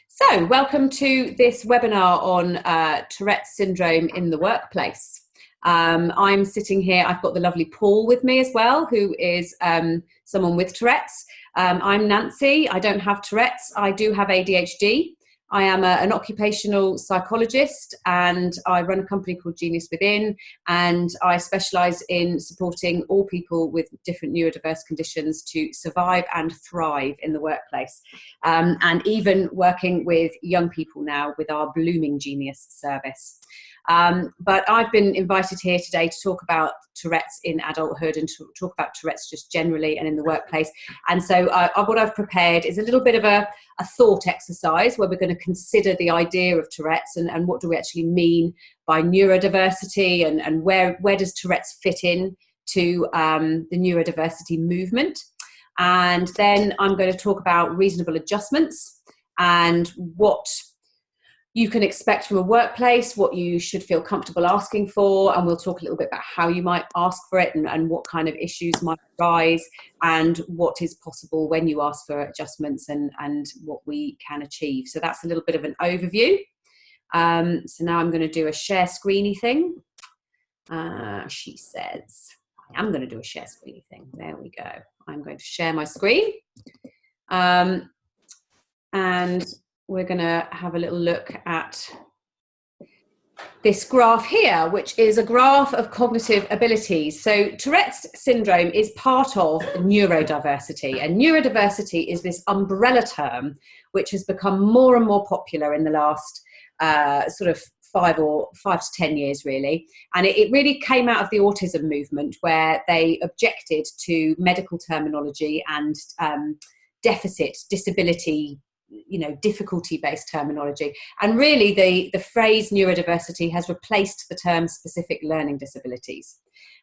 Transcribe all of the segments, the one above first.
So, welcome to this webinar on Tourette's syndrome in the workplace. I'm sitting here, I've got the lovely Paul with me as well, who is someone with Tourette's. I'm Nancy, I don't have Tourette's, I do have ADHD. I am an occupational psychologist and I run a company called Genius Within, and I specialise in supporting all people with different neurodiverse conditions to survive and thrive in the workplace, and even working with young people now with our Blooming Genius service. But I've been invited here today to talk about Tourette's in adulthood and to talk about Tourette's just generally and in the workplace. And so what I've prepared is a little bit of a thought exercise where we're going to consider the idea of Tourette's and what do we actually mean by neurodiversity, and where does Tourette's fit in to the neurodiversity movement. And then I'm going to talk about reasonable adjustments and what you can expect from a workplace, what you should feel comfortable asking for, and we'll talk a little bit about how you might ask for it and what kind of issues might arise and what is possible when you ask for adjustments and what we can achieve. So that's a little bit of an overview. So now I'm going to do a share screeny thing. She says, I am going to do a share screeny thing. There we go. I'm going to share my screen. And we're going to have a little look at this graph here, which is a graph of cognitive abilities. So Tourette's syndrome is part of neurodiversity, and neurodiversity is this umbrella term which has become more and more popular in the last sort of 5 to 10 years really. And it really came out of the autism movement, where they objected to medical terminology and deficit, disability, difficulty-based terminology. And really the phrase neurodiversity has replaced the term specific learning disabilities.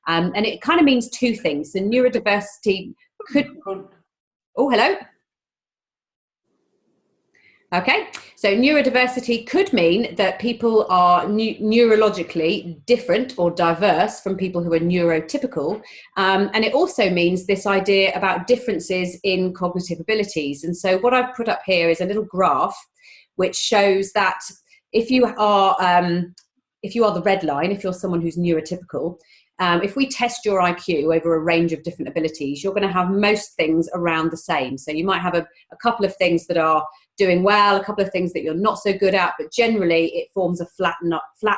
And it kind of means two things. The neurodiversity could... Oh, hello? Okay, so neurodiversity could mean that people are neurologically different or diverse from people who are neurotypical. And it also means this idea about differences in cognitive abilities. And so what I've put up here is a little graph which shows that if you are the red line, if you're someone who's neurotypical, if we test your IQ over a range of different abilities, you're going to have most things around the same. So you might have a couple of things that are doing well, a couple of things that you're not so good at, but generally it forms a flat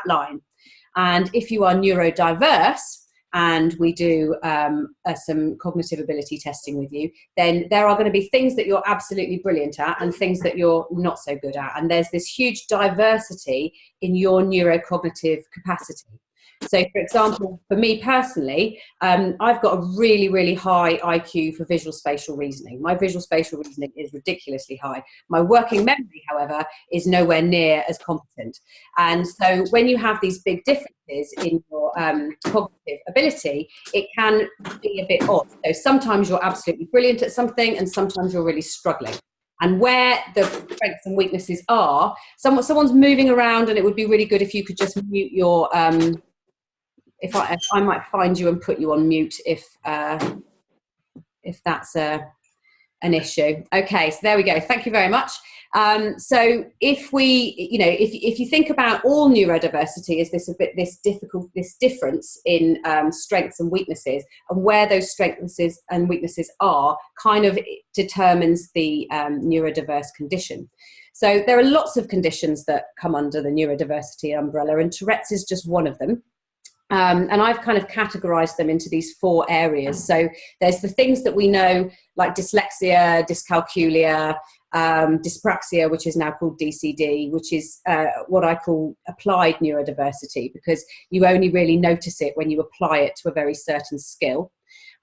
line. And if you are neurodiverse, and we do some cognitive ability testing with you, then there are going to be things that you're absolutely brilliant at and things that you're not so good at. And there's this huge diversity in your neurocognitive capacity. So, for example, for me personally, I've got a really, really high IQ for visual spatial reasoning. My visual spatial reasoning is ridiculously high. My working memory, however, is nowhere near as competent. And so when you have these big differences in your cognitive ability, it can be a bit odd. So sometimes you're absolutely brilliant at something and sometimes you're really struggling. And where the strengths and weaknesses are, someone's moving around, and it would be really good if you could just mute your... If I might find you and put you on mute if that's an issue. Okay, so there we go. Thank you very much. So if we, if you think about all neurodiversity as this difference in strengths and weaknesses, and where those strengths and weaknesses are, kind of determines the neurodiverse condition. So there are lots of conditions that come under the neurodiversity umbrella, and Tourette's is just one of them. And I've kind of categorized them into these 4 areas. So there's the things that we know, like dyslexia, dyscalculia, dyspraxia, which is now called DCD, which is what I call applied neurodiversity, because you only really notice it when you apply it to a very certain skill.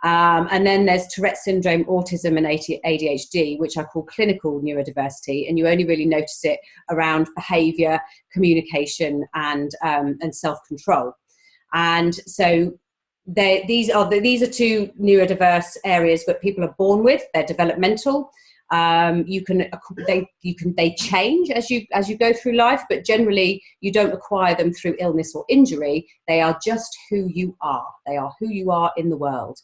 And then there's Tourette's syndrome, autism, and ADHD, which I call clinical neurodiversity, and you only really notice it around behavior, communication, and self-control. And so these are 2 neurodiverse areas that people are born with. They're developmental. They change as you go through life, but generally you don't acquire them through illness or injury. They are just who you are. They are who you are in the world.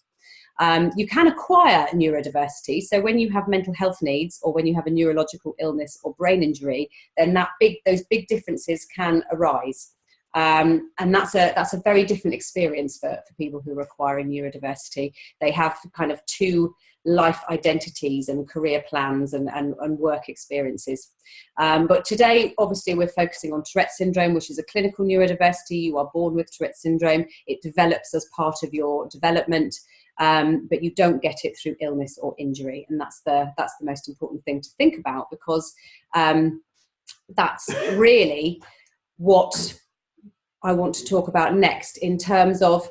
You can acquire neurodiversity. So when you have mental health needs, or when you have a neurological illness or brain injury, then those big differences can arise. And that's a very different experience for people who are acquiring neurodiversity. They have kind of two life identities and career plans and work experiences. But today, obviously, we're focusing on Tourette's syndrome, which is a clinical neurodiversity. You are born with Tourette's syndrome. It develops as part of your development, but you don't get it through illness or injury. And that's the most important thing to think about, because that's really what I want to talk about next in terms of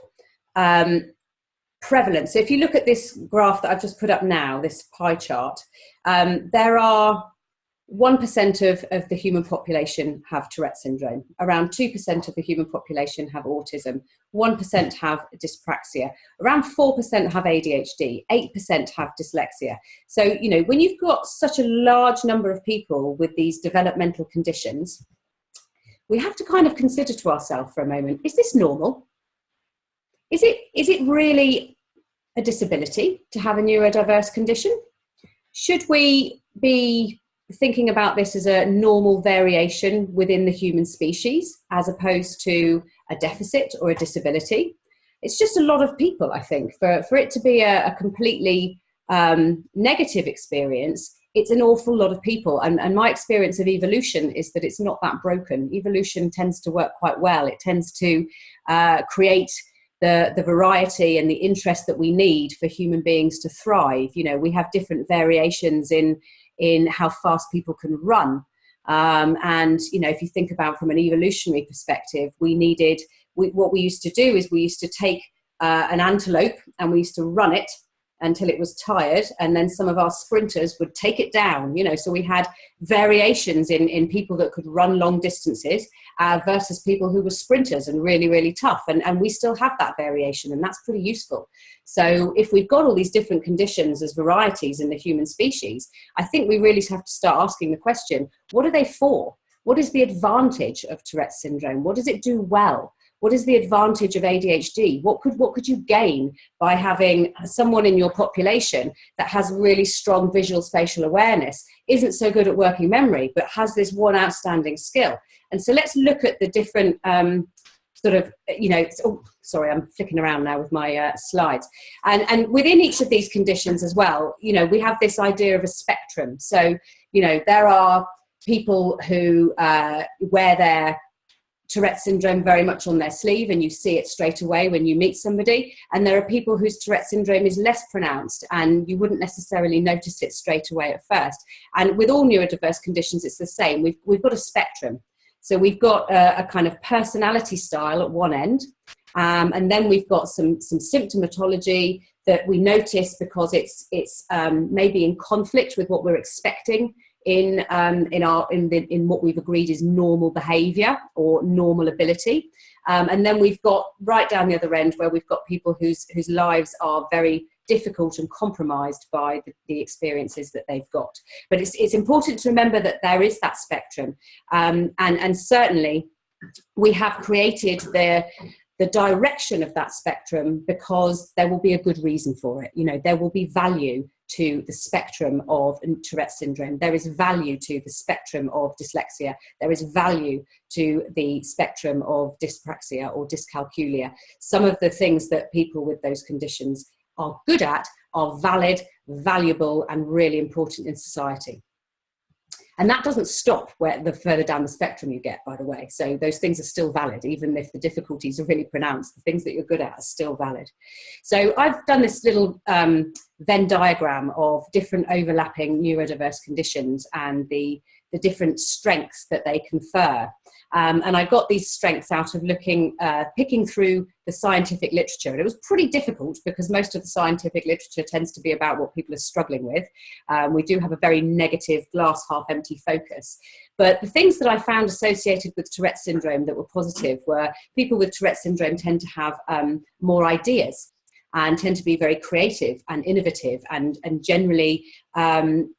prevalence. So if you look at this graph that I've just put up now, this pie chart, there are 1% of the human population have Tourette's syndrome. Around 2% of the human population have autism. 1% have dyspraxia. Around 4% have ADHD. 8% have dyslexia. So, you know, when you've got such a large number of people with these developmental conditions, we have to kind of consider to ourselves for a moment, is this normal? Is it really a disability to have a neurodiverse condition? Should we be thinking about this as a normal variation within the human species, as opposed to a deficit or a disability? It's just a lot of people, I think, for it to be a completely negative experience. It's an awful lot of people. And my experience of evolution is that it's not that broken. Evolution tends to work quite well. It tends to create the variety and the interest that we need for human beings to thrive. You know, we have different variations in how fast people can run. And, you know, if you think about from an evolutionary perspective, what we used to do is we used to take an antelope and we used to run it until it was tired, and then some of our sprinters would take it down, you know. So we had variations in people that could run long distances versus people who were sprinters and really, really tough. And we still have that variation, and that's pretty useful. So if we've got all these different conditions as varieties in the human species, I think we really have to start asking the question, what are they for? What is the advantage of Tourette's syndrome? What does it do well? What is the advantage of ADHD? What could you gain by having someone in your population that has really strong visual spatial awareness, isn't so good at working memory, but has this one outstanding skill? And so let's look at the different sort of, you know, oh, sorry, I'm flicking around now with my slides. And within each of these conditions as well, you know, we have this idea of a spectrum. So, you know, there are people who wear their Tourette's syndrome very much on their sleeve, and you see it straight away when you meet somebody. And there are people whose Tourette's syndrome is less pronounced, and you wouldn't necessarily notice it straight away at first. And with all neurodiverse conditions, it's the same. We've got a spectrum. So we've got a kind of personality style at one end, and then we've got some symptomatology that we notice because it's maybe in conflict with what we're expecting in what we've agreed is normal behaviour or normal ability. And then we've got right down the other end where we've got people whose lives are very difficult and compromised by the experiences that they've got. But it's important to remember that there is that spectrum. And certainly we have created the direction of that spectrum because there will be a good reason for it. You know, there will be value to the spectrum of Tourette's syndrome. There is value to the spectrum of dyslexia. There is value to the spectrum of dyspraxia or dyscalculia. Some of the things that people with those conditions are good at are valid, valuable, and really important in society. And that doesn't stop where the further down the spectrum you get, by the way. So those things are still valid, even if the difficulties are really pronounced. The things that you're good at are still valid. So I've done this little Venn diagram of different overlapping neurodiverse conditions and the different strengths that they confer. And I got these strengths out of picking through the scientific literature. And it was pretty difficult because most of the scientific literature tends to be about what people are struggling with. We do have a very negative glass half empty focus. But the things that I found associated with Tourette's syndrome that were positive were people with Tourette's syndrome tend to have more ideas and tend to be very creative and innovative and generally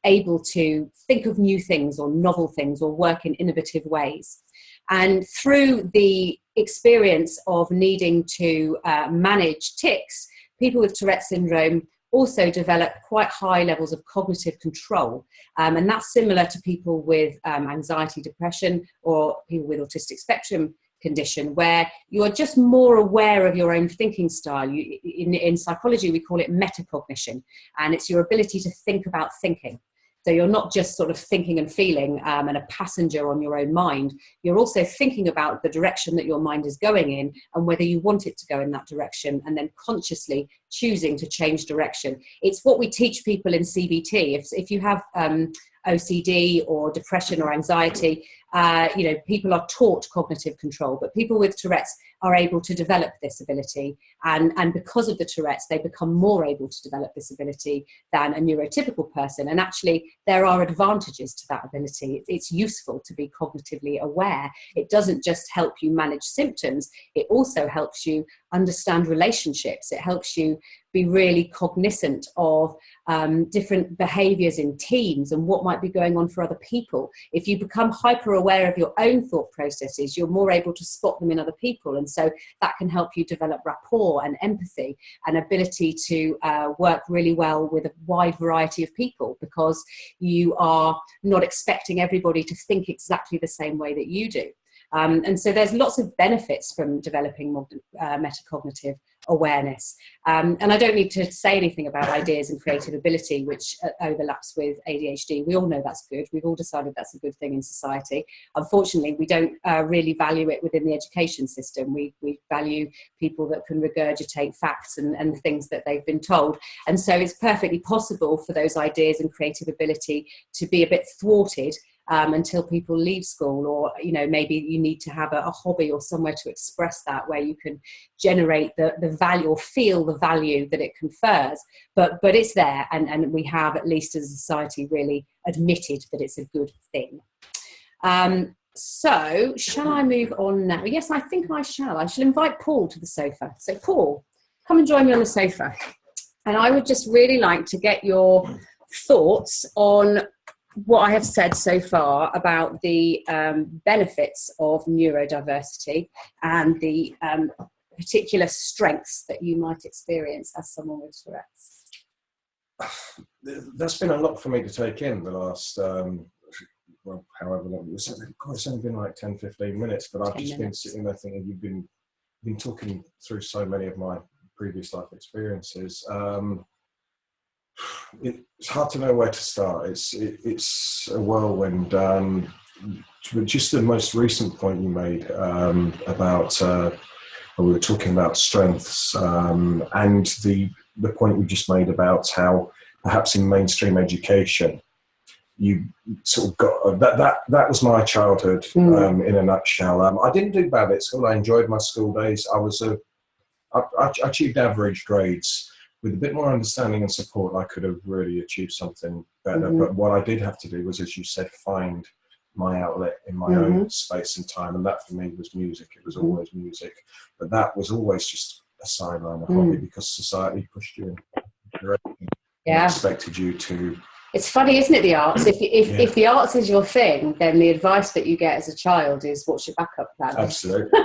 able to think of new things or novel things or work in innovative ways. And through the experience of needing to manage tics, people with Tourette's syndrome also develop quite high levels of cognitive control. And that's similar to people with anxiety, depression, or people with autistic spectrum condition, where you're just more aware of your own thinking style. In psychology, we call it metacognition, and it's your ability to think about thinking. So you're not just sort of thinking and feeling and a passenger on your own mind. You're also thinking about the direction that your mind is going in and whether you want it to go in that direction, and then consciously choosing to change direction. It's what we teach people in CBT. If you have OCD or depression or anxiety, people are taught cognitive control, but people with Tourette's are able to develop this ability. And because of the Tourette's, they become more able to develop this ability than a neurotypical person. And actually, there are advantages to that ability. It's useful to be cognitively aware. It doesn't just help you manage symptoms, it also helps you understand relationships. It helps you be really cognizant of different behaviors in teams and what might be going on for other people. If you become hyper aware of your own thought processes, you're more able to spot them in other people. And so that can help you develop rapport and empathy and ability to work really well with a wide variety of people, because you are not expecting everybody to think exactly the same way that you do. And so there's lots of benefits from developing metacognitive awareness. And I don't need to say anything about ideas and creative ability, which overlaps with ADHD. We all know that's good. We've all decided that's a good thing in society. Unfortunately, we don't really value it within the education system. We value people that can regurgitate facts and things that they've been told. And so it's perfectly possible for those ideas and creative ability to be a bit thwarted until people leave school, or maybe you need to have a hobby or somewhere to express that, where you can generate the value or feel the value that it confers. But it's there, and we have, at least as a society, really admitted that it's a good thing. So shall I move on now? Yes, I think I shall. I shall invite Paul to the sofa. So Paul, come and join me on the sofa. And I would just really like to get your thoughts on what I have said so far about the benefits of neurodiversity and the particular strengths that you might experience as someone with Tourette's. That's been a lot for me to take in the last, however long. It's only been like 10, 15 minutes, but I've just been sitting there thinking, you've been talking through so many of my previous life experiences. It's hard to know where to start. It's a whirlwind. Just the most recent point you made about we were talking about strengths, and the point you just made about how perhaps in mainstream education you sort of got that was my childhood in a nutshell. I didn't do bad at school. I enjoyed my school days. I achieved average grades. With a bit more understanding and support, I could have really achieved something better. But what I did have to do was, as you said, find my outlet in my own space and time. And that for me was music. It was always music. But that was always just a sideline, a hobby, because society pushed you in direction and expected you to. It's funny, isn't it, the arts? If the arts is your thing, then the advice that you get as a child is, what's your backup plan? Absolutely.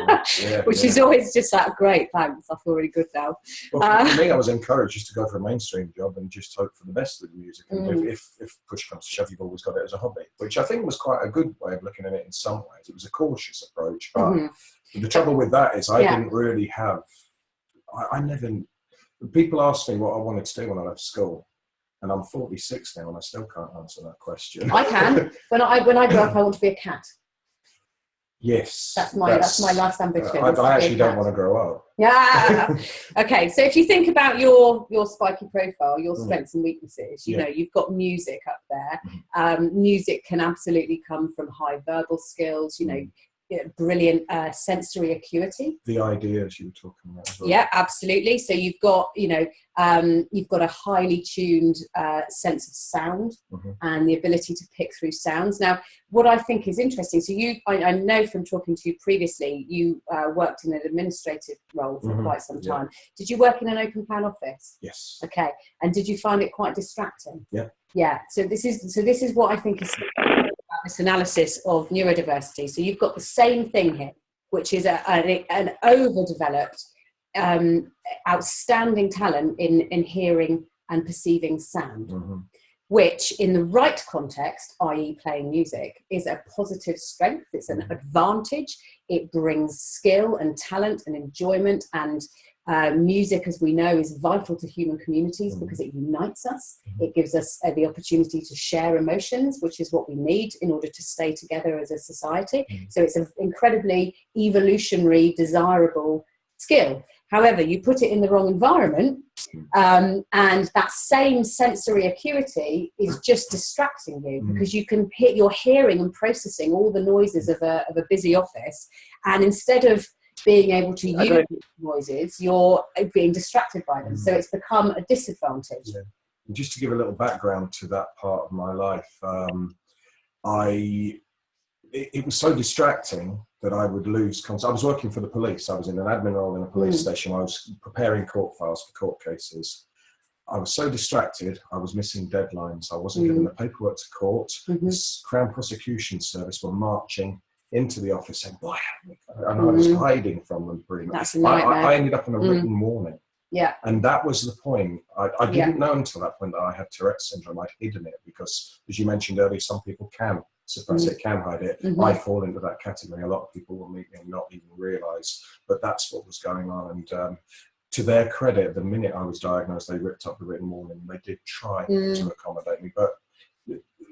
Which is always just like, great, thanks, I feel really good now. Well, for me, I was encouraged just to go for a mainstream job and just hope for the best with music. And if push comes to shove, you've always got it as a hobby, which I think was quite a good way of looking at it in some ways. It was a cautious approach. But the trouble with that is I didn't really have... I never... People asked me what I wanted to do when I left school. And I'm 46 now, and I still can't answer that question. I can. When I grow up, I want to be a cat. Yes. That's my last ambition. I actually don't want to grow up. Yeah. Okay. So if you think about your spiky profile, your strengths and weaknesses, you know, you've got music up there. Music can absolutely come from high verbal skills, brilliant sensory acuity. The ideas you were talking about as well. Yeah, absolutely. So you've got a highly tuned sense of sound and the ability to pick through sounds. Now, what I think is interesting, so I know from talking to you previously, you worked in an administrative role for quite some time. Did you work in an open plan office? Yes. Okay. And did you find it quite distracting? Yeah. Yeah. So this is what I think is about this analysis of neurodiversity. So you've got the same thing here, which is an overdeveloped outstanding talent in hearing and perceiving sound, Mm-hmm. which in the right context, i.e. playing music, is a positive strength. It's an advantage. It brings skill and talent and enjoyment, and music, as we know, is vital to human communities because it unites us. It gives us the opportunity to share emotions, which is what we need in order to stay together as a society. So it's an incredibly evolutionary, desirable skill. However, you put it in the wrong environment, and that same sensory acuity is just distracting you because you can hit, you're hearing and processing all the noises of a busy office, and instead of being able to use noises, you're being distracted by them. So it's become a disadvantage. Yeah. And just to give a little background to that part of my life, it was so distracting that I would lose contact. I was working for the police. I was in an admin role in a police station. I was preparing court files for court cases. I was so distracted, I was missing deadlines. I wasn't given the paperwork to court. The Crown Prosecution Service were marching into the office saying, why haven't we? And I was hiding from them pretty much. That's a nightmare. I ended up on a written warning. Yeah. And that was the point. I didn't know until that point that I had Tourette's syndrome. I'd hidden it because, as you mentioned earlier, some people can suppress it, can hide it. I fall into that category. A lot of people will meet me and not even realise, but that's what was going on. And to their credit, the minute I was diagnosed, they ripped up the written warning. They did try to accommodate me, but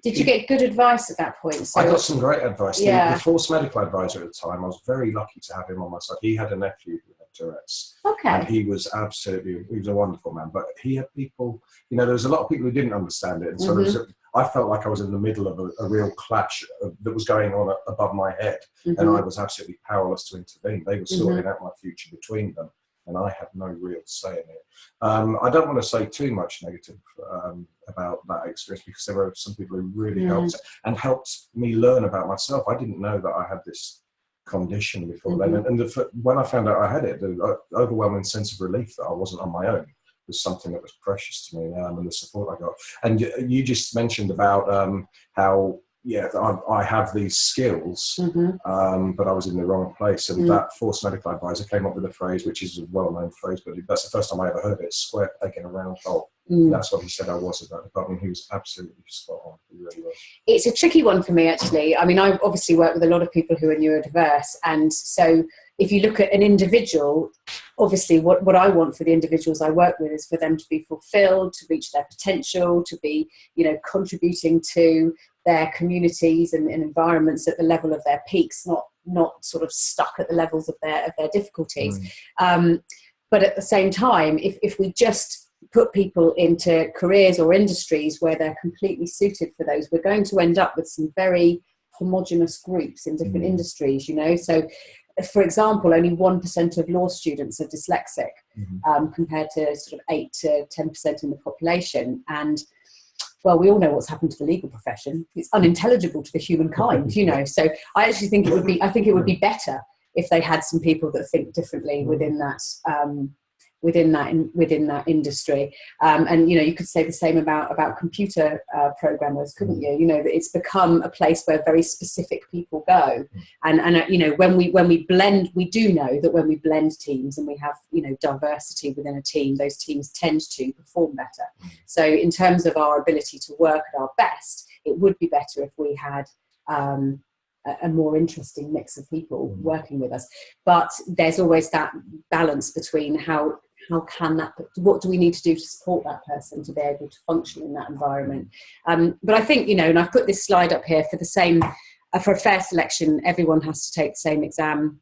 did you get good advice at that point? So, I got some great advice. Yeah. The forced medical advisor at the time, I was very lucky to have him on my side. He had a nephew who had Tourette's. Okay. And he was a wonderful man. But he had people, there was a lot of people who didn't understand it. And so I felt like I was in the middle of a real clash that was going on above my head. And I was absolutely powerless to intervene. They were sorting out my future between them, and I had no real say in it. I don't want to say too much negative about that experience, because there were some people who really helped me learn about myself. I didn't know that I had this condition before then. And when I found out I had it, the overwhelming sense of relief that I wasn't on my own was something that was precious to me, and the support I got. And you just mentioned about how I have these skills, but I was in the wrong place. And that forced medical advisor came up with a phrase, which is a well-known phrase, but that's the first time I ever heard it: square peg in a round hole. That's what he said I was about it. But I mean, he was absolutely spot on. He really was. It's a tricky one for me, actually. I mean, I obviously work with a lot of people who are neurodiverse, and so if you look at an individual, obviously what I want for the individuals I work with is for them to be fulfilled, to reach their potential, to be, contributing to their communities and environments at the level of their peaks, not sort of stuck at the levels of their difficulties. But at the same time, if we just put people into careers or industries where they're completely suited for those, we're going to end up with some very homogenous groups in different industries, So, for example, only 1% of law students are dyslexic, compared to sort of 8 to 10% in the population. And well, we all know what's happened to the legal profession. It's unintelligible to the humankind, So I actually think it would be better if they had some people that think differently within that industry. And you could say the same about computer programmers, couldn't you? That it's become a place where very specific people go. And when we blend, we do know that when we blend teams and we have diversity within a team, those teams tend to perform better. So in terms of our ability to work at our best, it would be better if we had a more interesting mix of people working with us. But there's always that balance between what do we need to do to support that person to be able to function in that environment. But I think, and I've put this slide up here for for a fair selection, everyone has to take the same exam.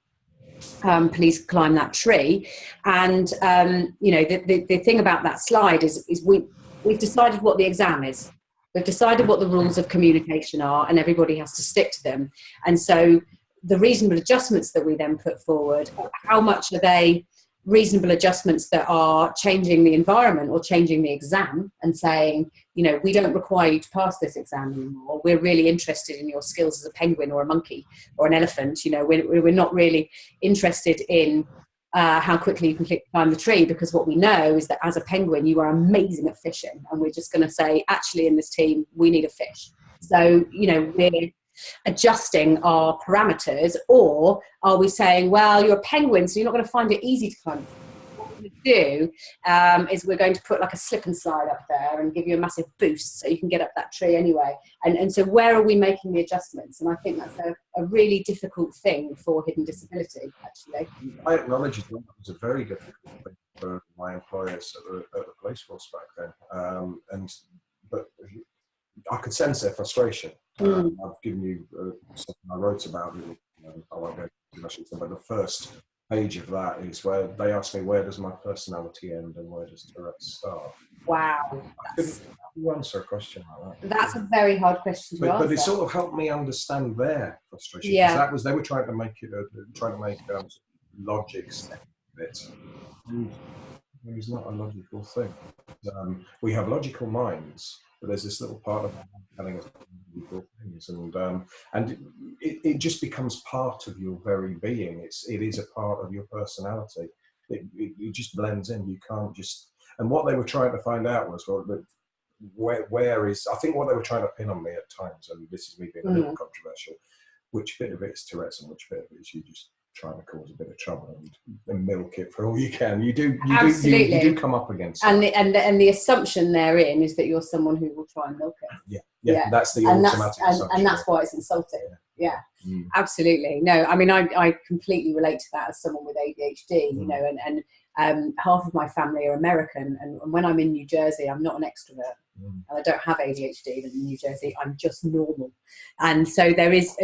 Please climb that tree. And, the thing about that slide is we've decided what the exam is. We've decided what the rules of communication are, and everybody has to stick to them. And so the reasonable adjustments that we then put forward, how much are they reasonable adjustments that are changing the environment or changing the exam and saying, we don't require you to pass this exam anymore. We're really interested in your skills as a penguin or a monkey or an elephant. We're not really interested in how quickly you can climb the tree, because what we know is that as a penguin, you are amazing at fishing. And we're just going to say, actually, in this team, we need a fish. So, we're adjusting our parameters, or are we saying, well, you're a penguin, so you're not going to find it easy to climb? do is we're going to put like a slip and slide up there and give you a massive boost so you can get up that tree anyway. And so where are we making the adjustments? And I think that's a really difficult thing for hidden disability, actually. I acknowledge it was a very difficult thing for my employers at the police force back then. But I could sense their frustration. I've given you something I wrote about it. I won't go too much into it, but the first page of that is where they asked me, where does my personality end and where does Tourette's start? Wow. I couldn't answer a question like that. That's a very hard question to answer. But it sort of helped me understand their frustration. Yeah. That was, they were trying to make it, logic step of it. And it was not a logical thing. We have logical minds, but there's this little part of telling us logical things, and it just becomes part of your very being. It is a part of your personality. It just blends in. You can't just. And what they were trying to find out was, well, where is? I think what they were trying to pin on me at times, and this is me being a little controversial, which bit of it is Tourette's and which bit of it is you just trying to cause a bit of trouble and milk it for all you can. You do come up against it. And the assumption therein is that you're someone who will try and milk it. Yeah. That's the automatic assumption. And that's why it's insulting. Yeah. Absolutely. No, I mean, I completely relate to that as someone with ADHD, you know, and half of my family are American, and when I'm in New Jersey, I'm not an extrovert. And I don't have ADHD in New Jersey. I'm just normal, and so there is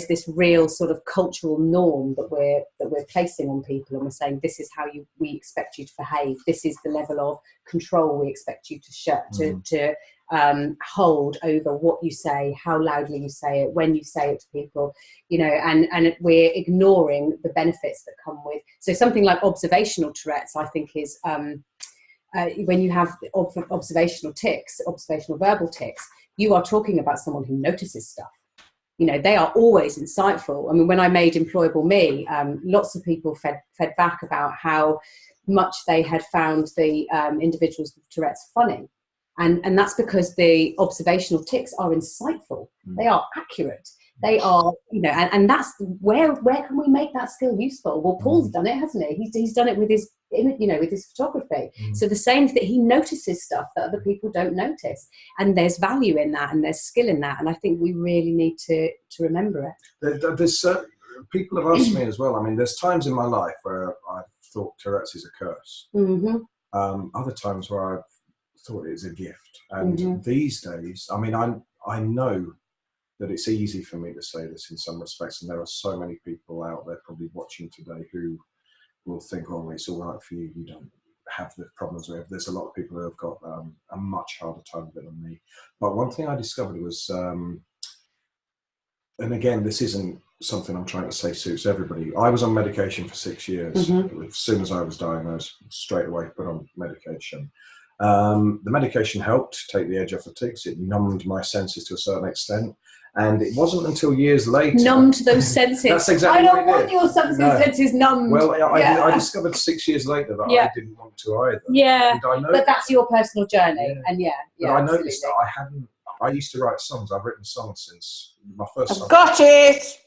this real sort of cultural norm that we're placing on people, and we're saying this is how we expect you to behave. This is the level of control we expect you to hold over what you say, how loudly you say it, when you say it to people, you know, and we're ignoring the benefits that come with. So something like observational Tourette's, I think, is. When you have observational tics, observational verbal tics, you are talking about someone who notices stuff. You know, they are always insightful. I mean, when I made Employable Me, lots of people fed back about how much they had found the individuals with Tourette's funny. And that's because the observational tics are insightful. They are accurate. They are, you know, and that's where can we make that skill useful? Well, Paul's done it, hasn't he? He's done it with his, you know, with his photography. So the same that he notices stuff that other people don't notice, and there's value in that, and there's skill in that, and I think we really need to remember it. There's people have asked me as well. I mean, there's times in my life where I've thought Tourette's is a curse. Other times where I've thought it's a gift, and these days, I mean, I know that it's easy for me to say this in some respects, and there are so many people out there probably watching today who will think, oh, it's all right for you, you don't have the problems we have. There's a lot of people who have got a much harder time of it than me. But one thing I discovered was, and again, this isn't something I'm trying to say suits everybody. I was on medication for 6 years. As soon as I was diagnosed, straight away put on medication. The medication helped take the edge off the tics. It numbed my senses to a certain extent. And it wasn't until years later. Numbed those senses. That's exactly what I don't want your senses numbed. Well, I discovered 6 years later that I didn't want to either. Yeah, but that's your personal journey. And but I noticed that I used to write songs. I've written songs since my first song. Got it!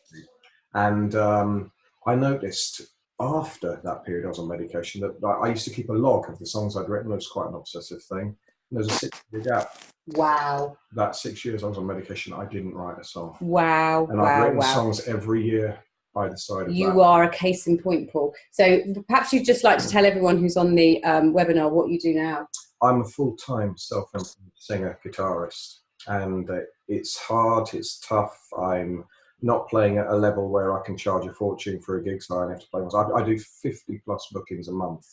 And I noticed after that period I was on medication that I used to keep a log of the songs I'd written. It was quite an obsessive thing. And there was a 6-year gap. Wow. That 6 years I was on medication, I didn't write a song. Wow. And I've written songs every year either side of that. You are a case in point, Paul. So perhaps you'd just like to tell everyone who's on the webinar what you do now. I'm a full-time self-employed singer, guitarist. And it's hard, it's tough. I'm not playing at a level where I can charge a fortune for a gig, so I have to play. I do 50 plus bookings a month.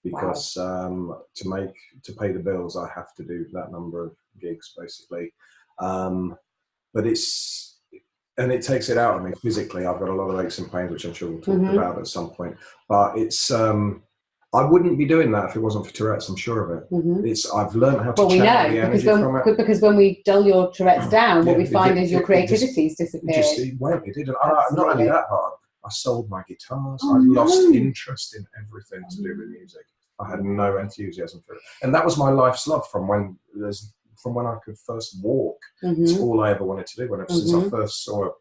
Because to pay the bills, I have to do that number of gigs basically, but it takes it out of me physically. I've got a lot of aches and pains, which I'm sure we'll talk about at some point. But it's I wouldn't be doing that if it wasn't for Tourette's. I'm sure of it. I've learned how to channel the energy from it. Because when we dull your Tourette's down, what we find is your creativity's disappeared. It did. Not only that, but I sold my guitars. I lost interest in everything to do with music. I had no enthusiasm for it, and that was my life's love from when I could first walk. It's all I ever wanted to do. Since I first saw a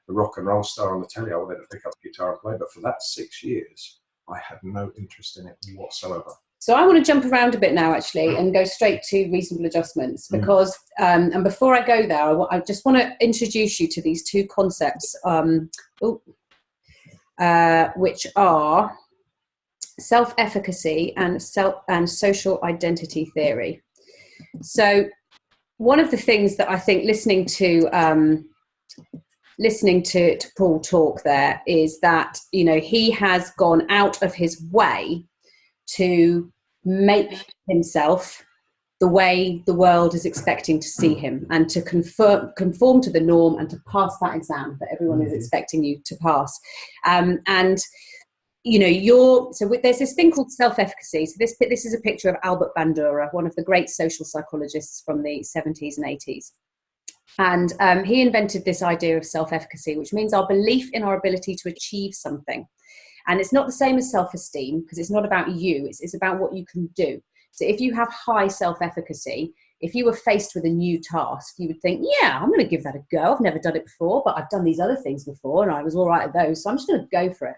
rock and roll star on the telly, I wanted to pick up the guitar and play. But for that 6 years, I had no interest in it whatsoever. So I want to jump around a bit now, actually, and go straight to reasonable adjustments, because, and before I go there, I just want to introduce you to these two concepts, which are self-efficacy and social identity theory. So one of the things that I think listening to Paul talk there is that, you know, he has gone out of his way to make himself the way the world is expecting to see him, and to conform to the norm, and to pass that exam that everyone is expecting you to pass. And you know, there's this thing called self-efficacy. So this is a picture of Albert Bandura, one of the great social psychologists from the 70s and 80s. And he invented this idea of self-efficacy, which means our belief in our ability to achieve something. And it's not the same as self-esteem, because it's not about you, it's about what you can do. So if you have high self-efficacy, if you were faced with a new task, you would think, yeah, I'm going to give that a go. I've never done it before, but I've done these other things before and I was all right at those, so I'm just going to go for it.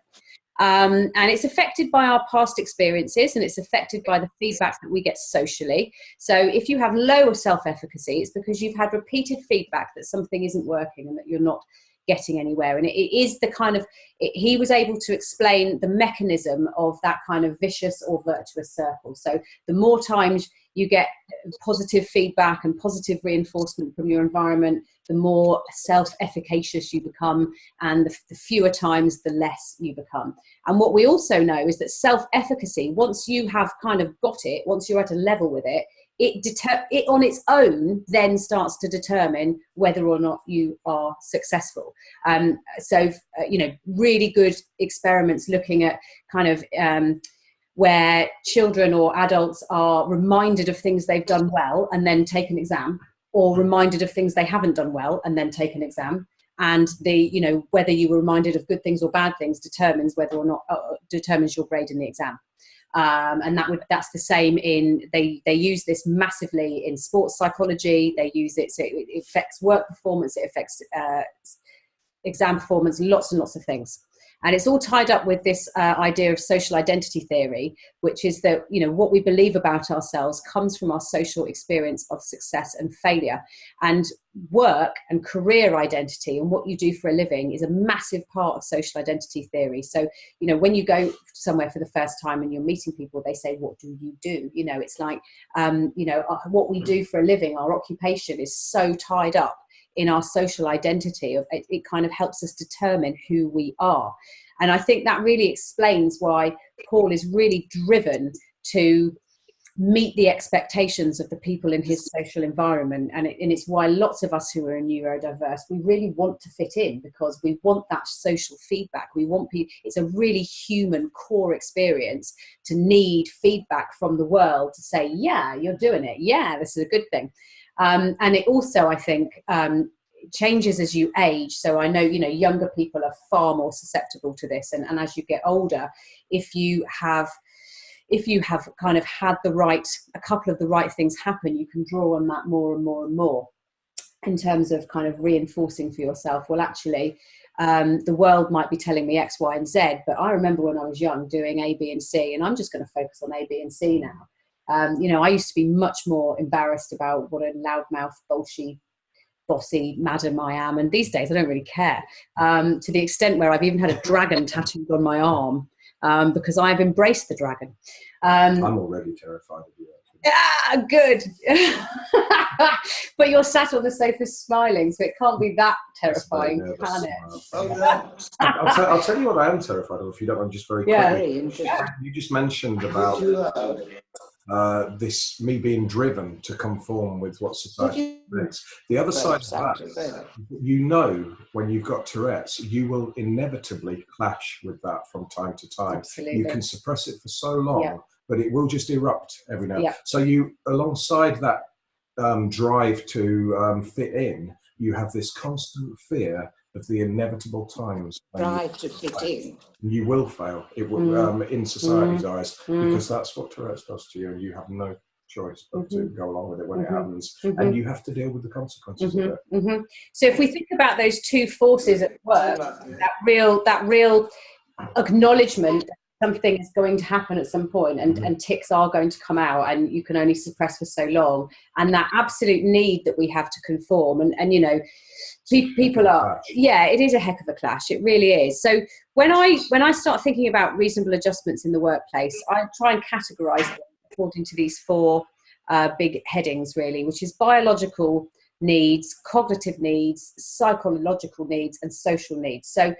And it's affected by our past experiences, and it's affected by the feedback that we get socially. So if you have lower self-efficacy, it's because you've had repeated feedback that something isn't working and that you're not getting anywhere. And it is the kind of, he was able to explain the mechanism of that kind of vicious or virtuous circle. So the more times you get positive feedback and positive reinforcement from your environment, the more self-efficacious you become, and the fewer times, the less you become. And what we also know is that self-efficacy, once you have kind of got it, once you're at a level with it, it on its own then starts to determine whether or not you are successful. You know, really good experiments looking at kind of where children or adults are reminded of things they've done well and then take an exam, or reminded of things they haven't done well and then take an exam. And you know, whether you were reminded of good things or bad things determines whether or not determines your grade in the exam. And that's the same in, they use this massively in sports psychology. They use it, so it affects work performance, it affects exam performance, lots and lots of things. And it's all tied up with this idea of social identity theory, which is that, you know, what we believe about ourselves comes from our social experience of success and failure. And work and career identity and what you do for a living is a massive part of social identity theory. So, you know, when you go somewhere for the first time and you're meeting people, they say, what do you do? You know, it's like, you know, what we do for a living, our occupation is so tied up in our social identity. It kind of helps us determine who we are. And I think that really explains why Paul is really driven to meet the expectations of the people in his social environment. And it's why lots of us who are neurodiverse, we really want to fit in, because we want that social feedback. We want people, it's a really human core experience to need feedback from the world to say, yeah, you're doing it. Yeah, this is a good thing. And it also, I think, changes as you age. So I know, you know, younger people are far more susceptible to this. And as you get older, if you have kind of had a couple of the right things happen, you can draw on that more and more and more in terms of kind of reinforcing for yourself. Well, actually, the world might be telling me X, Y, and Z, but I remember when I was young doing A, B, and C, and I'm just going to focus on A, B, and C now. You know, I used to be much more embarrassed about what a loudmouth, bossy madam I am, and these days I don't really care, to the extent where I've even had a dragon tattooed on my arm, because I've embraced the dragon. I'm already terrified of you. Ah, good. But you're sat on the sofa smiling, so it can't be that terrifying, can it? I'll tell you what I am terrified of, if you don't mind, just very quickly. Yeah. You just mentioned about this, me being driven to conform with what society thinks. The other side of that, you know, when you've got Tourette's, you will inevitably clash with that from time to time. Absolutely. You can suppress it for so long, but it will just erupt every now and then. So you, alongside that drive to fit in, you have this constant fear of the inevitable times drive to fit in. You will fail. It will in society's eyes, because that's what Tourette's does to you, and you have no choice but to go along with it when it happens, and you have to deal with the consequences of it. So if we think about those two forces at work, that real acknowledgement that something is going to happen at some point, and tics are going to come out, and you can only suppress for so long. And that absolute need that we have to conform, and you know, people are, yeah, it is a heck of a clash. It really is. So when I start thinking about reasonable adjustments in the workplace, I try and categorize them according to these four big headings, really, which is biological needs, cognitive needs, psychological needs, and social needs. So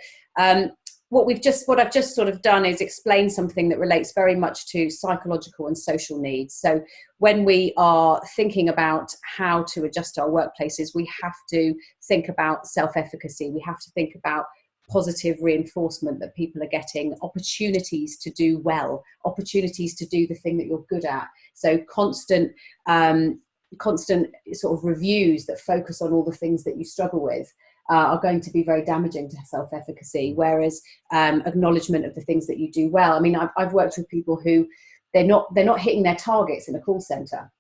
what I've just sort of done is explain something that relates very much to psychological and social needs. So when we are thinking about how to adjust our workplaces, we have to think about self-efficacy. We have to think about positive reinforcement that people are getting, opportunities to do well, opportunities to do the thing that you're good at. So constant sort of reviews that focus on all the things that you struggle with are going to be very damaging to self-efficacy, whereas acknowledgement of the things that you do well. I mean, I've worked with people who they're not hitting their targets in a call center.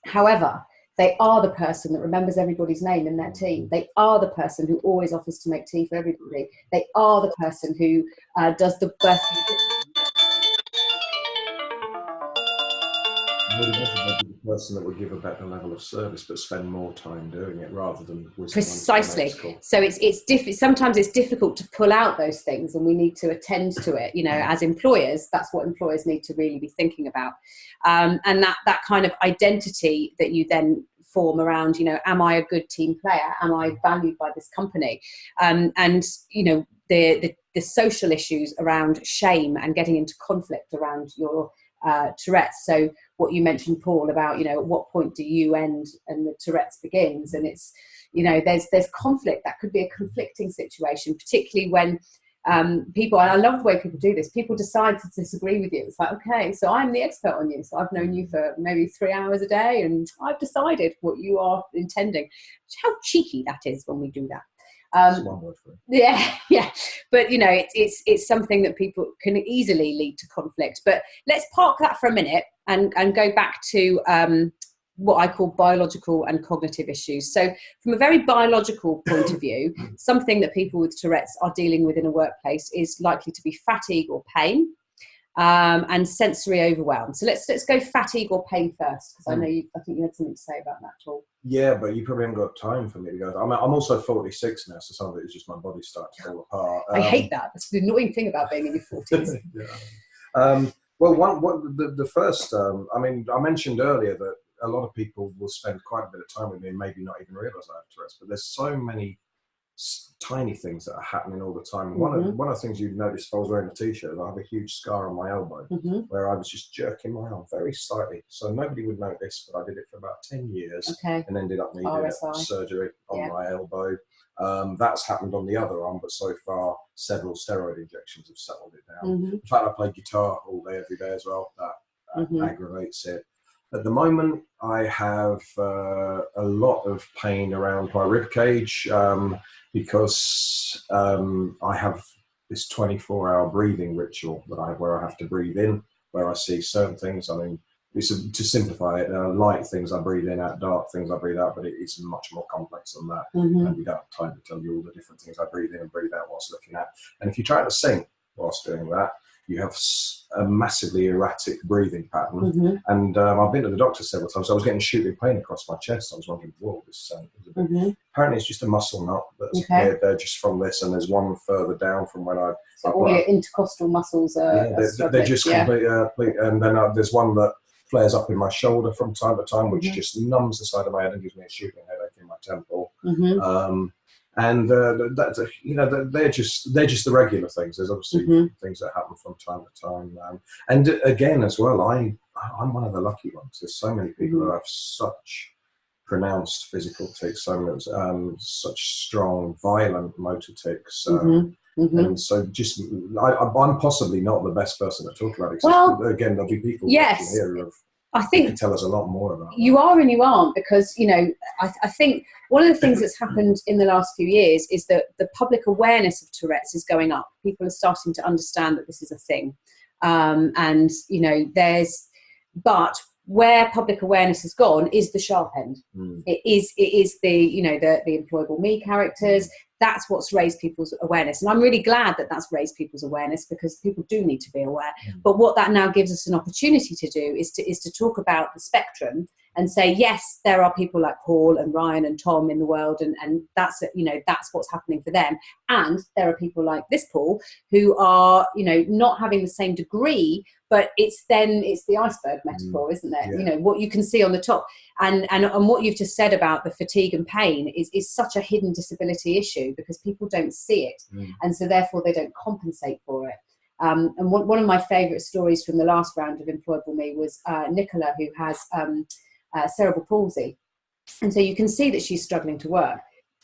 However, they are the person that remembers everybody's name in their team. They are the person who always offers to make tea for everybody. They are the person who does the best. The person that would give a better level of service but spend more time doing it rather than precisely. So it's sometimes it's difficult to pull out those things, and we need to attend to it. You know, as employers, that's what employers need to really be thinking about, and that kind of identity that you then form around, you know, am I a good team player? Am I valued by this company? And you know, the social issues around shame and getting into conflict around your Tourette's. So what you mentioned, Paul, about, you know, at what point do you end and the Tourette's begins? And it's, you know, there's conflict. That could be a conflicting situation, particularly when people, and I love the way people do this, people decide to disagree with you. It's like, okay, so I'm the expert on you, so I've known you for maybe 3 hours a day, and I've decided what you are intending. How cheeky that is when we do that. Yeah, but you know, it's something that people can easily lead to conflict. But let's park that for a minute and go back to what I call biological and cognitive issues. So from a very biological point of view, something that people with Tourette's are dealing with in a workplace is likely to be fatigue or pain, and sensory overwhelm. So let's go fatigue or pain first, because I know I think you had something to say about that, Paul. Yeah, but you probably haven't got time for me to go. I'm also 46 now, so some of it is just my body starting to fall apart. I hate that. That's the annoying thing about being in your 40s. Yeah. Well, the first, I mean, I mentioned earlier that a lot of people will spend quite a bit of time with me and maybe not even realise I have Tourette's, but there's so many tiny things that are happening all the time. One of the things you'd notice if I was wearing a t-shirt, I have a huge scar on my elbow where I was just jerking my arm very slightly, so nobody would notice, but I did it for about 10 years and ended up needing surgery on my elbow. That's happened on the other arm, but so far several steroid injections have settled it down. In fact, I play guitar all day every day as well. That aggravates it. At the moment, I have a lot of pain around my rib cage because I have this 24-hour breathing ritual that I have, where I have to breathe in, where I see certain things. I mean, to simplify it, light things I breathe in out, dark things I breathe out, but it's much more complex than that. And we don't have time to tell you all the different things I breathe in and breathe out whilst looking at. And if you try to sing whilst doing that, you have a massively erratic breathing pattern. And I've been to the doctor several times. So I was getting shooting pain across my chest. I was wondering, whoa, this is a bit. Apparently it's just a muscle knot that's they're just from this, and there's one further down from when I... So all your intercostal muscles are they're just complete, and then there's one that flares up in my shoulder from time to time, which just numbs the side of my head and gives me a shooting headache in my temple. And that's, you know, they're just the regular things. There's obviously things that happen from time to time. And again, as well, I'm one of the lucky ones. There's so many people who have such pronounced physical tics, such strong, violent motor tics. And so just, I'm possibly not the best person to talk about it. Well, again, there'll be people here who I think can tell us a lot more about you are and you aren't, because, you know, I think one of the things that's happened in the last few years is that the public awareness of Tourette's is going up. People are starting to understand that this is a thing. And, you know, but where public awareness has gone is the sharp end. It is the, you know, the Employable Me characters. that's what's raised people's awareness. And I'm really glad that that's raised people's awareness, because people do need to be aware. But what that now gives us an opportunity to do is to talk about the spectrum and say, yes, there are people like Paul and Ryan and Tom in the world, and that's, you know, that's what's happening for them. And there are people like this Paul who are, you know, not having the same degree, but it's the iceberg metaphor, isn't it? You know, what you can see on the top. And what you've just said about the fatigue and pain is such a hidden disability issue, because people don't see it. And so therefore they don't compensate for it. And one of my favourite stories from the last round of Employable Me was Nicola, who has cerebral palsy. And so you can see that she's struggling to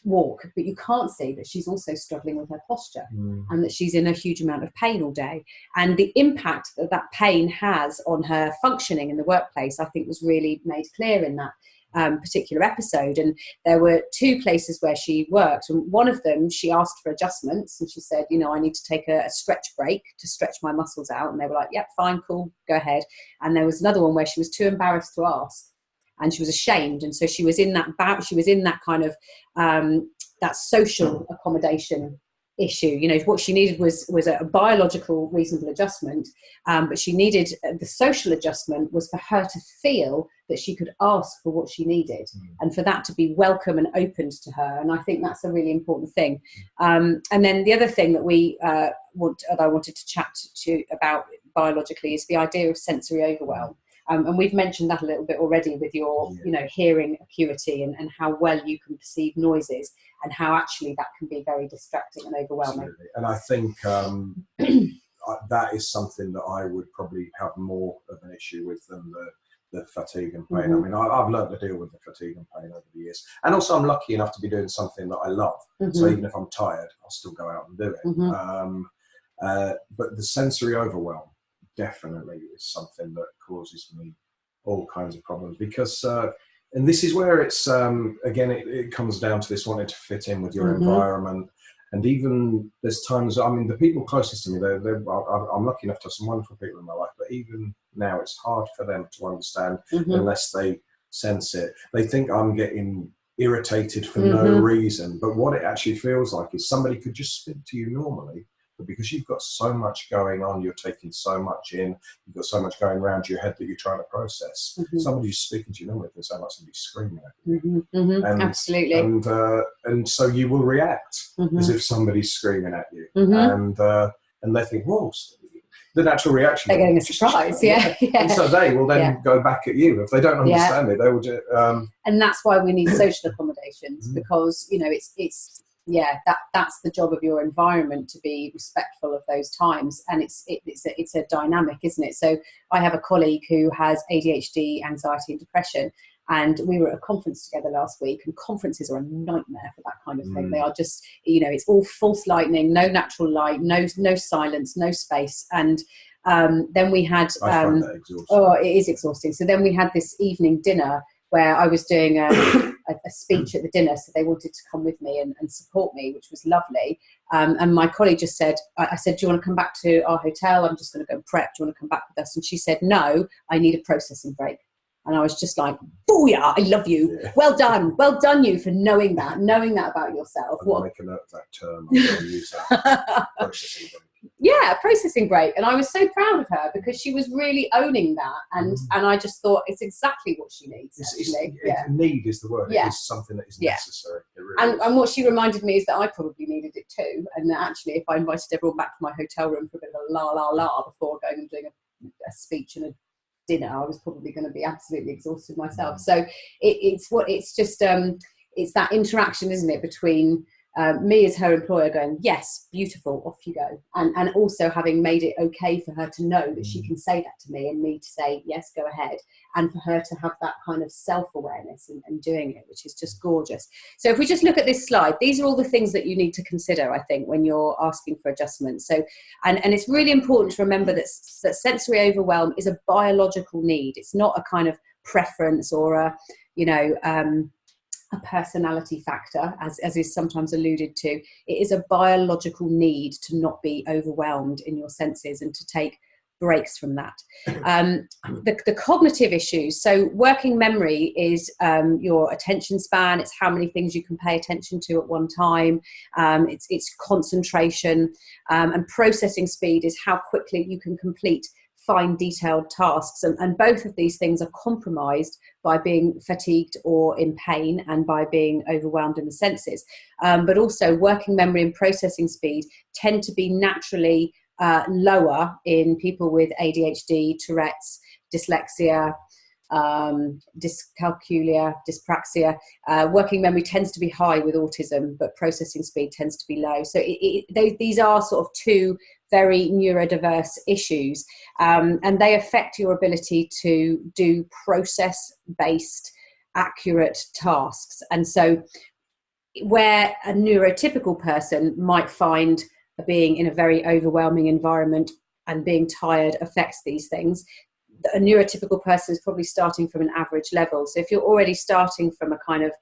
walk, but you can't see that she's also struggling with her posture, and that she's in a huge amount of pain all day. And the impact that that pain has on her functioning in the workplace, I think, was really made clear in that particular episode. And there were 2 places where she worked, and one of them she asked for adjustments, and she said, you know, I need to take a stretch break to stretch my muscles out, and they were like, yep, fine, cool, go ahead. And there was another one where she was too embarrassed to ask, and she was ashamed, and so she was in that kind of that social accommodation issue. You know, what she needed was a biological reasonable adjustment, but she needed the social adjustment was for her to feel that she could ask for what she needed, and for that to be welcome and opened to her. And I think that's a really important thing. And then the other thing that I wanted to chat to you about biologically is the idea of sensory overwhelm. And we've mentioned that a little bit already with your, you know, hearing acuity and how well you can perceive noises, and how actually that can be very distracting and overwhelming. Absolutely. And I think that is something that I would probably have more of an issue with than the fatigue and pain. I mean, I've learned to deal with the fatigue and pain over the years. And also I'm lucky enough to be doing something that I love. So even if I'm tired, I'll still go out and do it. But the sensory overwhelm definitely is something that causes me all kinds of problems, because and this is where it's again it comes down to this wanting to fit in with your environment. And even there's times, I mean, the people closest to me, I'm lucky enough to have some wonderful people in my life, but even now it's hard for them to understand unless they sense it. They think I'm getting irritated for no reason, but what it actually feels like is somebody could just speak to you normally, but because you've got so much going on, you're taking so much in, you've got so much going around your head that you're trying to process. Somebody who's speaking to you normally can sound like somebody screaming at you. And, absolutely. And so you will react as if somebody's screaming at you. And they think, whoa, the natural reaction. They're getting a surprise, And so they will then go back at you. If they don't understand it, they will just... and that's why we need social accommodations, because, you know, that's the job of your environment, to be respectful of those times. And it's a dynamic, isn't it? So I have a colleague who has ADHD, anxiety and depression, and we were at a conference together last week, and conferences are a nightmare for that kind of thing. They are just, you know, it's all false lightning, no natural light, no silence, no space. And then we had I find that exhausting. Oh, it is exhausting. So then we had this evening dinner where I was doing a speech at the dinner, so they wanted to come with me and support me, which was lovely. And my colleague just said, I said, do you want to come back to our hotel? I'm just going to go prep. Do you want to come back with us? And she said, no, I need a processing break. And I was just like, booyah, I love you. Yeah. Well done you for knowing that about yourself. I'm make a note of that term. I'm going to use that. Processing break. Yeah, processing break. And I was so proud of her, because she was really owning that. And I just thought it's exactly what she needs. Need is the word. It is something that is necessary. It really is. And what she reminded me is that I probably needed it too. And that actually, if I invited everyone back to my hotel room for a bit of a la before going and doing a speech and a dinner, I was probably going to be absolutely exhausted myself. So it's that interaction, isn't it, between me as her employer going, yes, beautiful, off you go, and also having made it okay for her to know that she can say that to me, and me to say, yes, go ahead, and for her to have that kind of self-awareness and doing it, which is just gorgeous. So if we just look at this slide, these are all the things that you need to consider, I think, when you're asking for adjustments. So, and it's really important to remember that sensory overwhelm is a biological need. It's not a kind of preference or a personality factor, as is sometimes alluded to. It is a biological need to not be overwhelmed in your senses and to take breaks from that. The cognitive issues, so working memory is your attention span, it's how many things you can pay attention to at one time, it's concentration, and processing speed is how quickly you can complete fine detailed tasks, and both of these things are compromised by being fatigued or in pain and by being overwhelmed in the senses. But also working memory and processing speed tend to be naturally lower in people with ADHD, Tourette's, dyslexia, dyscalculia, dyspraxia. Working memory tends to be high with autism, but processing speed tends to be low. So these are sort of two very neurodiverse issues, and they affect your ability to do process-based, accurate tasks. And so where a neurotypical person might find being in a very overwhelming environment and being tired affects these things, a neurotypical person is probably starting from an average level. So if you're already starting from a kind of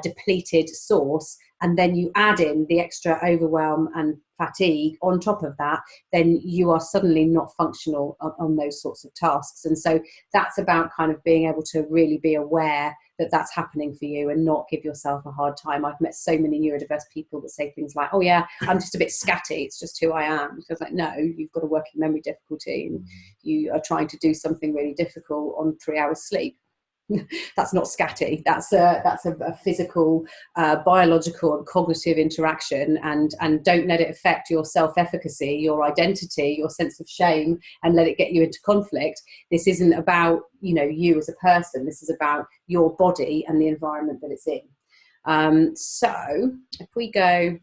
depleted source, and then you add in the extra overwhelm and fatigue on top of that, then you are suddenly not functional on those sorts of tasks. And so that's about kind of being able to really be aware that that's happening for you and not give yourself a hard time. I've met so many neurodiverse people that say things like, oh yeah, I'm just a bit scatty, it's just who I am. So it's like, no, you've got a working memory difficulty and you are trying to do something really difficult on 3 hours sleep. That's not scatty. That's a physical, biological and cognitive interaction, and don't let it affect your self-efficacy, your identity, your sense of shame, and let it get you into conflict. This isn't about, you as a person. This is about your body and the environment that it's in. So if we go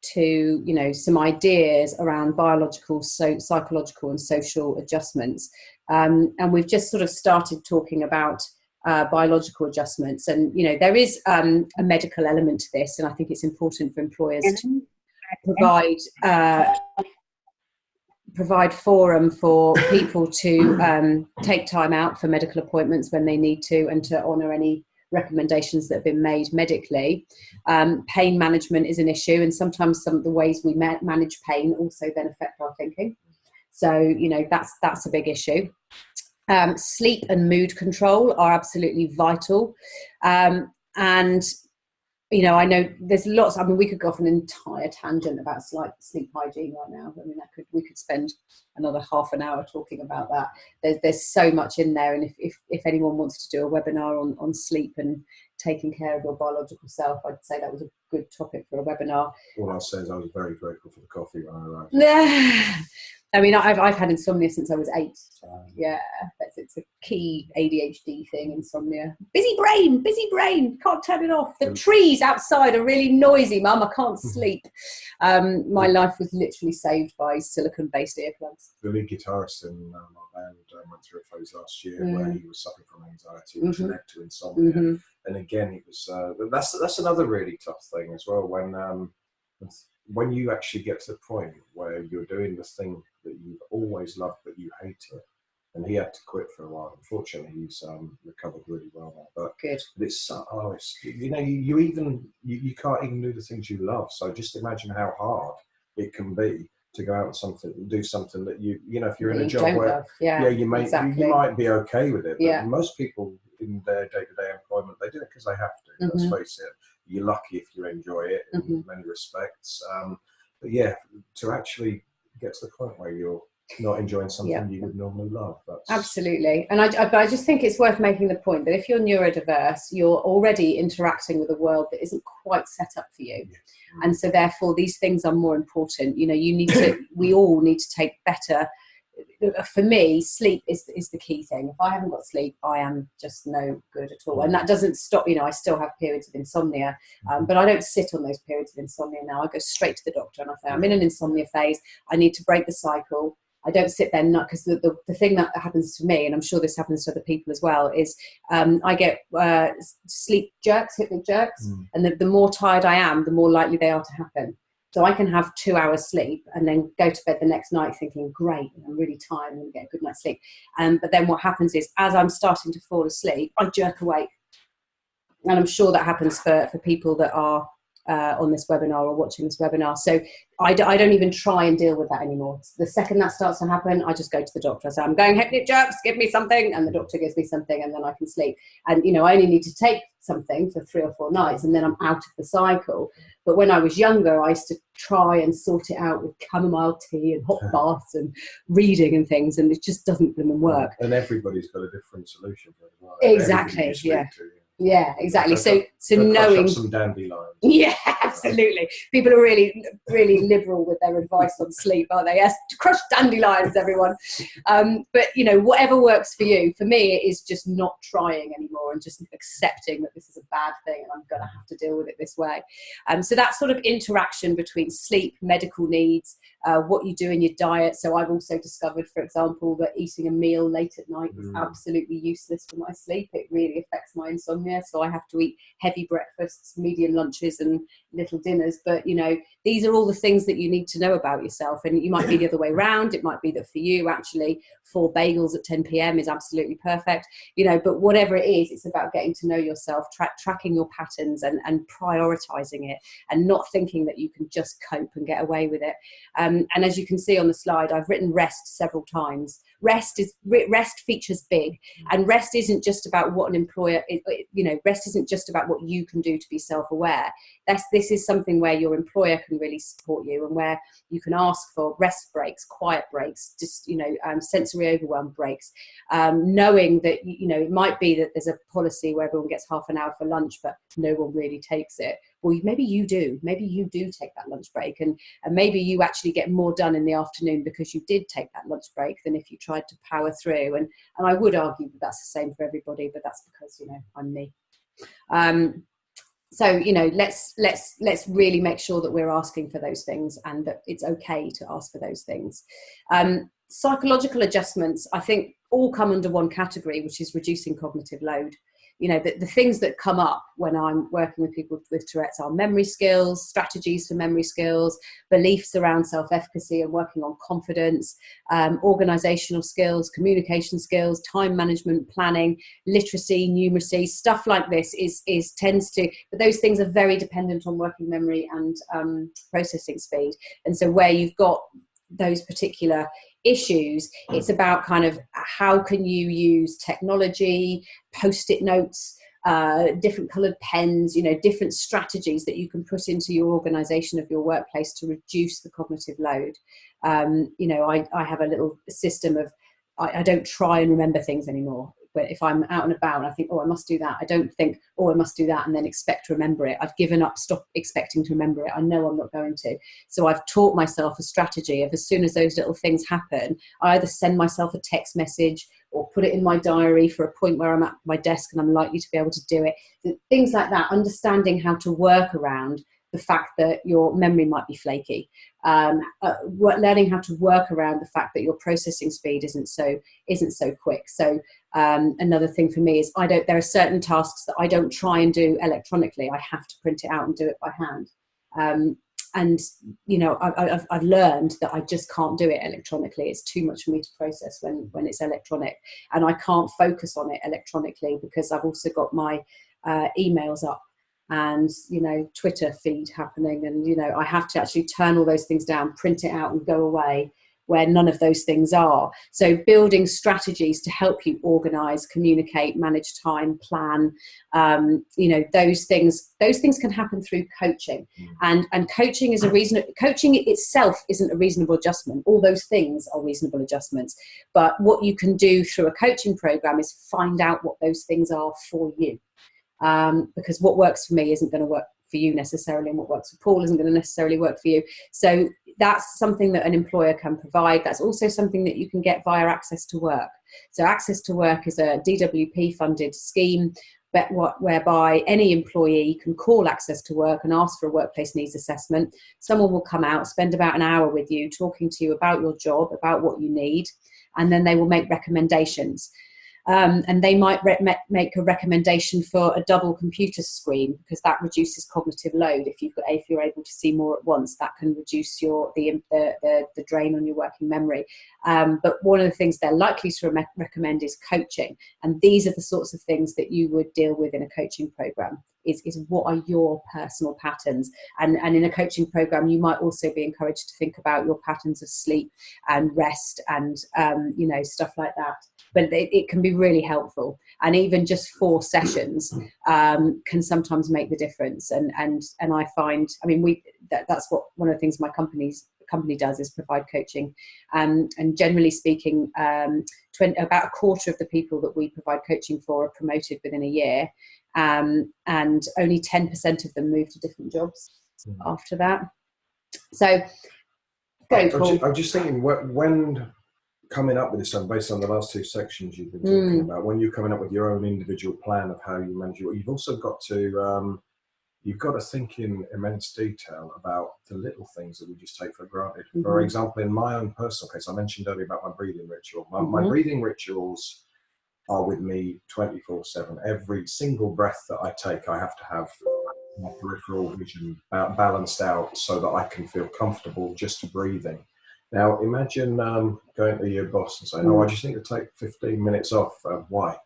to some ideas around biological, psychological and social adjustments, and we've just sort of started talking about biological adjustments, and there is a medical element to this, and I think it's important for employers to provide forum for people to take time out for medical appointments when they need to, and to honour any recommendations that have been made medically. Pain management is an issue, and sometimes some of the ways we manage pain also then affect our thinking. So that's a big issue. Sleep and mood control are absolutely vital, and I know there's lots. I mean, we could go off an entire tangent about sleep hygiene right now. I mean, we could spend another half an hour talking about that. There's so much in there, and if anyone wants to do a webinar on sleep and taking care of your biological self, I'd say that was a good topic for a webinar. All I'll say is I was very grateful for the coffee when I arrived. I mean, I've had insomnia since I was 8. Yeah, it's a key ADHD thing, insomnia. Busy brain, can't turn it off. The trees outside are really noisy, Mum, I can't sleep. My life was literally saved by silicone-based earplugs. The lead guitarist in my band went through a phase last year where he was suffering from anxiety, which led to insomnia. And again, it was that's another really tough thing as well, when you actually get to the point where you're doing the thing that you've always loved but you hate it. And he had to quit for a while. Unfortunately, he's recovered really well now. But good. It's you can't even do the things you love. So just imagine how hard it can be to go out and do something that if you're in a job where you might be okay with it. But most people in their day-to-day employment, they do it because they have to. Let's face it. You're lucky if you enjoy it in many respects. But yeah, to actually get to the point where you're not enjoying something you would normally love. Absolutely. And I just think it's worth making the point that if you're neurodiverse, you're already interacting with a world that isn't quite set up for you. And so therefore these things are more important. We all need to take better. For me, sleep is the key thing. If I haven't got sleep, I am just no good at all. And that doesn't stop, I still have periods of insomnia, but I don't sit on those periods of insomnia now. I go straight to the doctor and I say, I'm in an insomnia phase. I need to break the cycle. I don't sit there, because the thing that happens to me, and I'm sure this happens to other people as well, is I get sleep jerks, hypnic jerks, and the more tired I am, the more likely they are to happen. So I can have 2 hours sleep and then go to bed the next night thinking, great, I'm really tired, I'm going to get a good night's sleep. But then what happens is, as I'm starting to fall asleep, I jerk awake. And I'm sure that happens for people that are on this webinar or watching this webinar. So I don't even try and deal with that anymore. The second that starts to happen, I just go to the doctor. I say, I'm going hypnic jerks, give me something. And the doctor gives me something, and then I can sleep. And, you know, I only need to take something for 3 or 4 nights, and then I'm out of the cycle. But when I was younger, I used to try and sort it out with chamomile tea and hot baths and reading and things, and it just doesn't work. And everybody's got a different solution for it. Well. Exactly, yeah. Yeah, exactly. So knowing some dandelions. Yeah, absolutely. People are really, really liberal with their advice on sleep, aren't they? Yes, crush dandelions, everyone. But you know, whatever works for you. For me, it is just not trying anymore and just accepting that this is a bad thing and I'm going to have to deal with it this way. So that sort of interaction between sleep, medical needs, what you do in your diet. So I've also discovered, for example, that eating a meal late at night is absolutely useless for my sleep. It really affects my insomnia. So I have to eat heavy breakfasts, medium lunches and little dinners. But, you know, these are all the things that you need to know about yourself. And you might be the other way around. It might be that for you, actually, 4 bagels at 10 p.m. is absolutely perfect. You know, but whatever it is, it's about getting to know yourself, tracking your patterns and prioritizing it, and not thinking that you can just cope and get away with it. And as you can see on the slide, I've written rest several times. Rest features big, and rest isn't just about what an employer, you know, rest isn't just about what you can do to be self-aware. This is something where your employer can really support you, and where you can ask for rest breaks, quiet breaks, just, you know, sensory overwhelm breaks, knowing that, you know, it might be that there's a policy where everyone gets half an hour for lunch, but no one really takes it. Well, maybe you do take that lunch break, and maybe you actually get more done in the afternoon because you did take that lunch break than if you tried to power through. And I would argue that that's the same for everybody, but that's because, you know, I'm me. So, you know, let's really make sure that we're asking for those things, and that it's okay to ask for those things. Psychological adjustments, I think, all come under one category, which is reducing cognitive load. You know, the things that come up when I'm working with people with Tourette's are memory skills, strategies for memory skills, beliefs around self-efficacy and working on confidence, organizational skills, communication skills, time management, planning, literacy, numeracy, stuff like this but those things are very dependent on working memory and processing speed. And so where you've got those particular issues, it's about kind of how can you use technology, post-it notes, different colored pens, you know, different strategies that you can put into your organization of your workplace to reduce the cognitive load. You know, I have a little system of, I don't try and remember things anymore. But if I'm out and about and I think, oh, I must do that, I don't think, oh, I must do that and then expect to remember it. I've given up, stop expecting to remember it. I know I'm not going to. So I've taught myself a strategy of, as soon as those little things happen, I either send myself a text message or put it in my diary for a point where I'm at my desk and I'm likely to be able to do it. Things like that, understanding how to work around the fact that your memory might be flaky, learning how to work around the fact that your processing speed isn't so quick. So another thing for me is there are certain tasks that I don't try and do electronically. I have to print it out and do it by hand. And you know, I've learned that I just can't do it electronically. It's too much for me to process when it's electronic, and I can't focus on it electronically because I've also got my emails up and, you know, Twitter feed happening, and, you know, I have to actually turn all those things down, print it out and go away where none of those things are. So building strategies to help you organize, communicate, manage time, plan, you know, those things can happen through coaching. And coaching itself isn't a reasonable adjustment. All those things are reasonable adjustments. But what you can do through a coaching program is find out what those things are for you. Because what works for me isn't going to work for you necessarily, and what works for Paul isn't going to necessarily work for you. So that's something that an employer can provide. That's also something that you can get via Access to Work. So Access to Work is a DWP funded scheme whereby any employee can call Access to Work and ask for a workplace needs assessment. Someone will come out, spend about an hour with you, talking to you about your job, about what you need, and then they will make recommendations. And they might make a recommendation for a double computer screen, because that reduces cognitive load. If you're able to see more at once, that can reduce the drain on your working memory. But one of the things they're likely to recommend is coaching, and these are the sorts of things that you would deal with in a coaching program. is what are your personal patterns? And in a coaching program, you might also be encouraged to think about your patterns of sleep and rest and, stuff like that. But it can be really helpful. And even just 4 sessions can sometimes make the difference. And I find, that's what one of the things my company does, is provide coaching. And generally speaking, about a quarter of the people that we provide coaching for are promoted within a year. And only 10% of them move to different jobs after that. So, I'm just thinking, when coming up with this, based on the last 2 sections you've been talking about, when you're coming up with your own individual plan of how you manage it, you've also got to think in immense detail about the little things that we just take for granted. For example, in my own personal case, I mentioned earlier about my breathing ritual. My breathing rituals are with me 24/7. Every single breath that I take, I have to have my peripheral vision balanced out so that I can feel comfortable just breathing. Now, imagine going to your boss and saying, "Oh, I just need to take 15 minutes off." Why?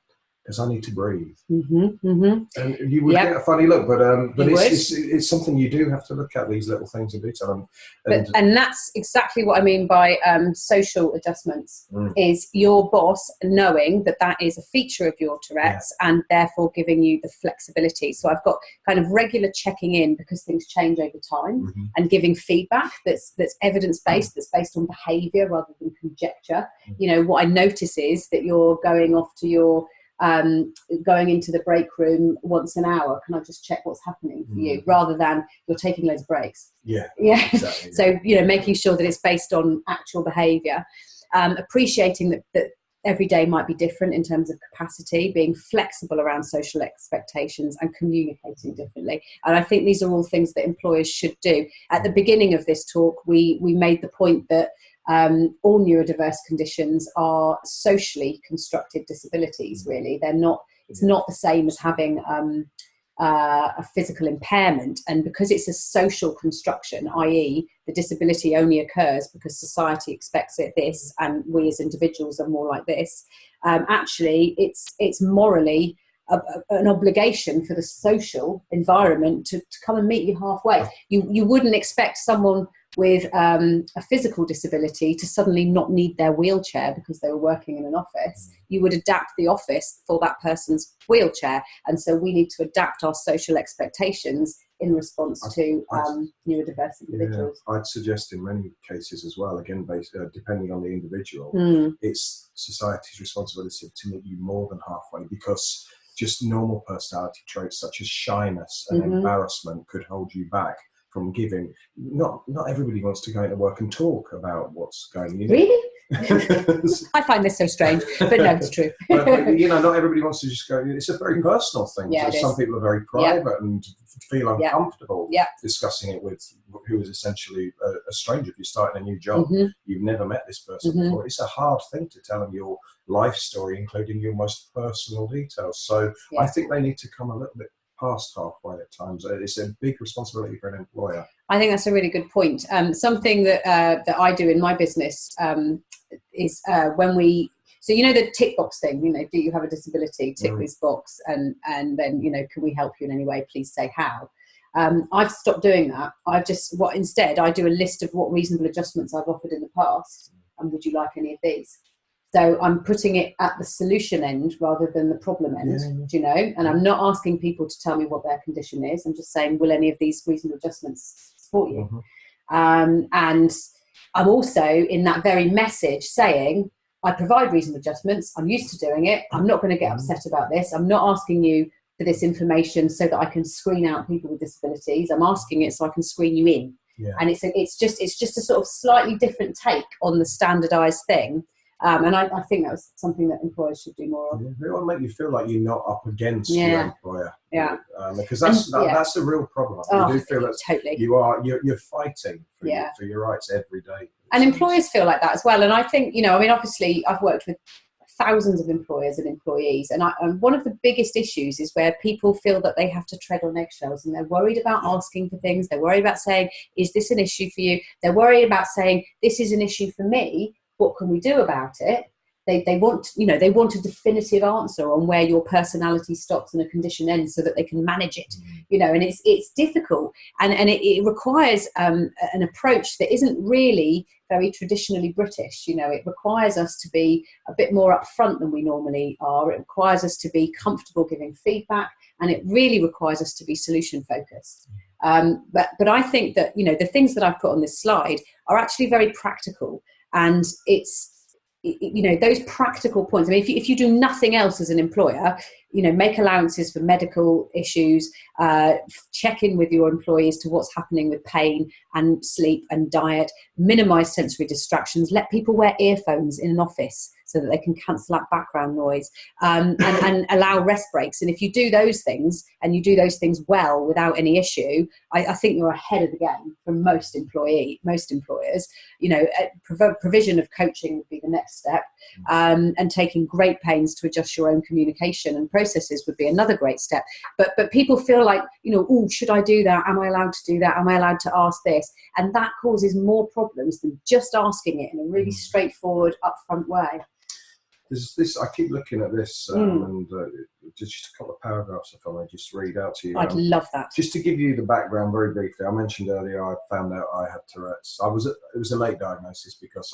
Because I need to breathe. And you would get a funny look, but it's something you do have to look at, these little things in detail. And that's exactly what I mean by social adjustments, is your boss knowing that is a feature of your Tourette's and therefore giving you the flexibility. So I've got kind of regular checking in, because things change over time, and giving feedback that's evidence-based, that's based on behaviour rather than conjecture. What I notice is that you're going off to your going into the break room once an hour. Can I just check what's happening for you, rather than you're taking loads of breaks? Exactly, So making sure that it's based on actual behaviour, appreciating that every day might be different in terms of capacity, being flexible around social expectations and communicating differently. And I think these are all things that employers should do. At the beginning of this talk, we made the point that all neurodiverse conditions are socially constructed disabilities, really. It's not the same as having a physical impairment. And because it's a social construction, i.e. the disability only occurs because society expects this and we as individuals are more like this, actually it's morally an obligation for the social environment to come and meet you halfway. You wouldn't expect someone with a physical disability to suddenly not need their wheelchair because they were working in an office. You would adapt the office for that person's wheelchair. And so we need to adapt our social expectations in response to neurodiverse individuals. I'd suggest in many cases as well, again, depending on the individual, it's society's responsibility to meet you more than halfway, because just normal personality traits such as shyness and embarrassment could hold you back from giving. Not everybody wants to go into work and talk about what's going on. Really? I find this so strange, but no, it's true. but not everybody wants to just go. It's a very personal thing. Yeah, so some people are very private and feel uncomfortable discussing it with who is essentially a stranger. If you're starting a new job, you've never met this person before. It's a hard thing to tell them your life story, including your most personal details. So I think they need to come a little bit past halfway at times. It's a big responsibility for an employer. I think that's a really good point. Something that I do in my business is when we, so the tick box thing, do you have a disability? Tick this box, and then can we help you in any way? Please say how. I've stopped doing that. Instead I do a list of what reasonable adjustments I've offered in the past, and would you like any of these? So I'm putting it at the solution end rather than the problem end, and I'm not asking people to tell me what their condition is. I'm just saying, will any of these reasonable adjustments support you? And I'm also in that very message saying, I provide reasonable adjustments. I'm used to doing it. I'm not going to get upset about this. I'm not asking you for this information so that I can screen out people with disabilities. I'm asking it so I can screen you in. And it's just a sort of slightly different take on the standardized thing. And I think that was something that employers should do more of. It will make you feel like you're not up against your employer. Because that's the real problem. You do feel that you're fighting for your rights every day. And employers feel like that as well. And I think, obviously I've worked with thousands of employers and employees. And one of the biggest issues is where people feel that they have to tread on eggshells, and they're worried about asking for things. They're worried about saying, is this an issue for you? They're worried about saying, this is an issue for me. What can we do about it? they want, you know, they want a definitive answer on where your personality stops and a condition ends so that they can manage it, you know, and it's difficult, and it requires an approach that isn't really very traditionally British. You know, it requires us to be a bit more upfront than we normally are. It requires us to be comfortable giving feedback, and it really requires us to be solution focused. But I think that, you know, the things that I've put on this slide are actually very practical, and it's, you know, those practical points. I mean, if you do nothing else as an employer, you know, make allowances for medical issues, check in with your employees to what's happening with pain and sleep and diet, minimize sensory distractions, let people wear earphones in an office so that they can cancel out background noise, and allow rest breaks. And if you do those things, and you do those things well without any issue, I think you're ahead of the game from most employers. You know, provision of coaching would be the next step, and taking great pains to adjust your own communication and processes would be another great step. But people feel like, you know, oh, should I do that? Am I allowed to do that? Am I allowed to ask this? And that causes more problems than just asking it in a really straightforward, upfront way. There's this, I keep looking at this, and just a couple of paragraphs if I may just read out to you. I'd love that. Just to give you the background very briefly, I mentioned earlier I found out I had Tourette's. It was a late diagnosis because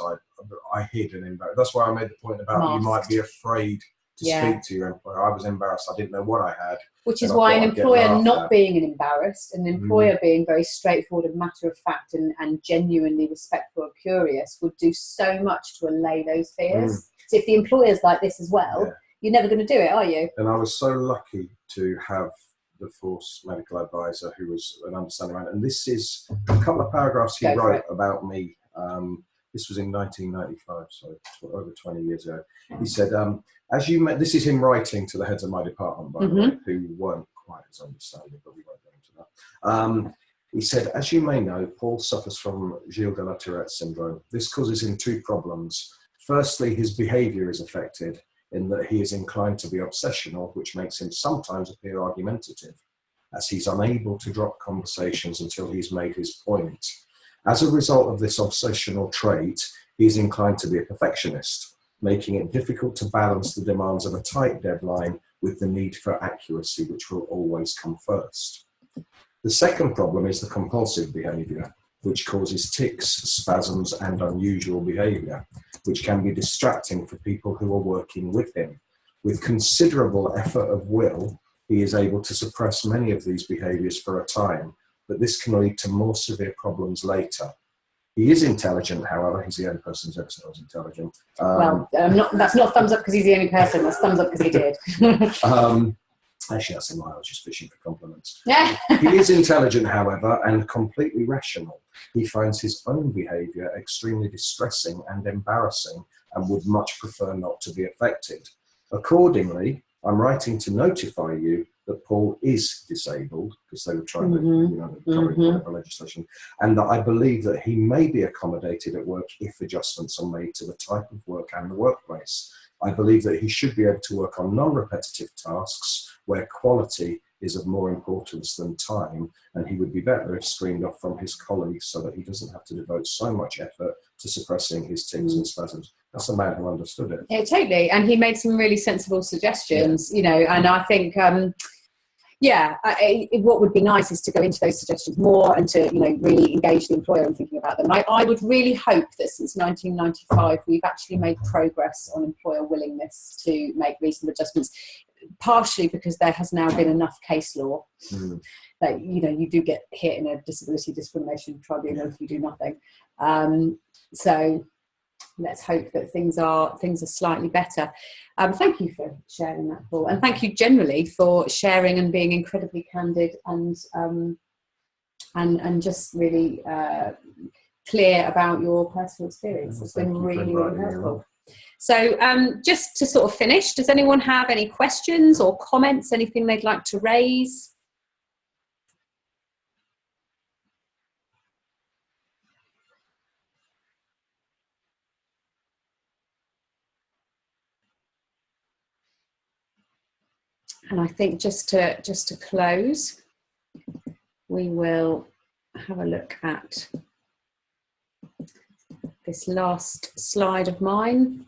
I hid and embarrassed. That's why I made the point about you might be afraid to speak to your employer. I was embarrassed. I didn't know what I had. Which is why an employer not being an embarrassed, an employer being very straightforward and matter of fact and genuinely respectful and curious would do so much to allay those fears. So if the employer's like this as well, you're never going to do it, are you? And I was so lucky to have the Force medical advisor who was an understanding man. And this is a couple of paragraphs he wrote about me. This was in 1995, so over 20 years ago. He said, this is him writing to the heads of my department, by the way, who weren't quite as understanding, but we won't go into that. He said, as you may know, Paul suffers from Gilles de la Tourette syndrome. This causes him two problems. Firstly, his behaviour is affected in that he is inclined to be obsessional, which makes him sometimes appear argumentative, as he's unable to drop conversations until he's made his point. As a result of this obsessional trait, he is inclined to be a perfectionist, making it difficult to balance the demands of a tight deadline with the need for accuracy, which will always come first. The second problem is the compulsive behaviour, which causes tics, spasms, and unusual behaviour, which can be distracting for people who are working with him. With considerable effort of will, he is able to suppress many of these behaviours for a time, but this can lead to more severe problems later. He is intelligent, however. He's the only person who's ever said I was intelligent. That's not thumbs up because he's the only person. That's thumbs up because he did. Actually, that's a lie. I was just fishing for compliments. He is intelligent, however, and completely rational. He finds his own behaviour extremely distressing and embarrassing and would much prefer not to be affected. Accordingly, I'm writing to notify you that Paul is disabled, because they were trying to cover legislation, and that I believe that he may be accommodated at work if adjustments are made to the type of work and the workplace. I believe that he should be able to work on non-repetitive tasks where quality is of more importance than time, and he would be better if screened off from his colleagues so that he doesn't have to devote so much effort to suppressing his tics and spasms. That's a man who understood it. Yeah, totally. And he made some really sensible suggestions, you know, and I think, what would be nice is to go into those suggestions more and to, you know, really engage the employer in thinking about them. I would really hope that since 1995, we've actually made progress on employer willingness to make reasonable adjustments, partially because there has now been enough case law that, you know, you do get hit in a disability discrimination tribunal if you do nothing. So let's hope that things are slightly better. Thank you for sharing that, Paul, and thank you generally for sharing and being incredibly candid and just really clear about your personal experience. It's been really, really helpful. So just to sort of finish, does anyone have any questions or comments, anything they'd like to raise? And I think just to close, we will have a look at this last slide of mine,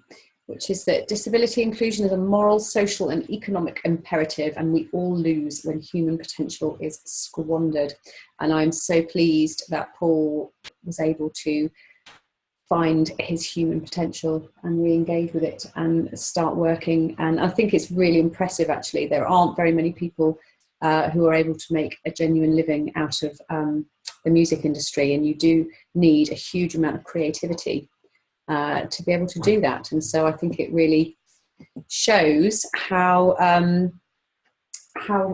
which is that disability inclusion is a moral, social and economic imperative, and we all lose when human potential is squandered. And I'm so pleased that Paul was able to find his human potential and re-engage with it and start working. And I think it's really impressive, actually. There aren't very many people who are able to make a genuine living out of the music industry, and you do need a huge amount of creativity to be able to do that. And so I think it really shows how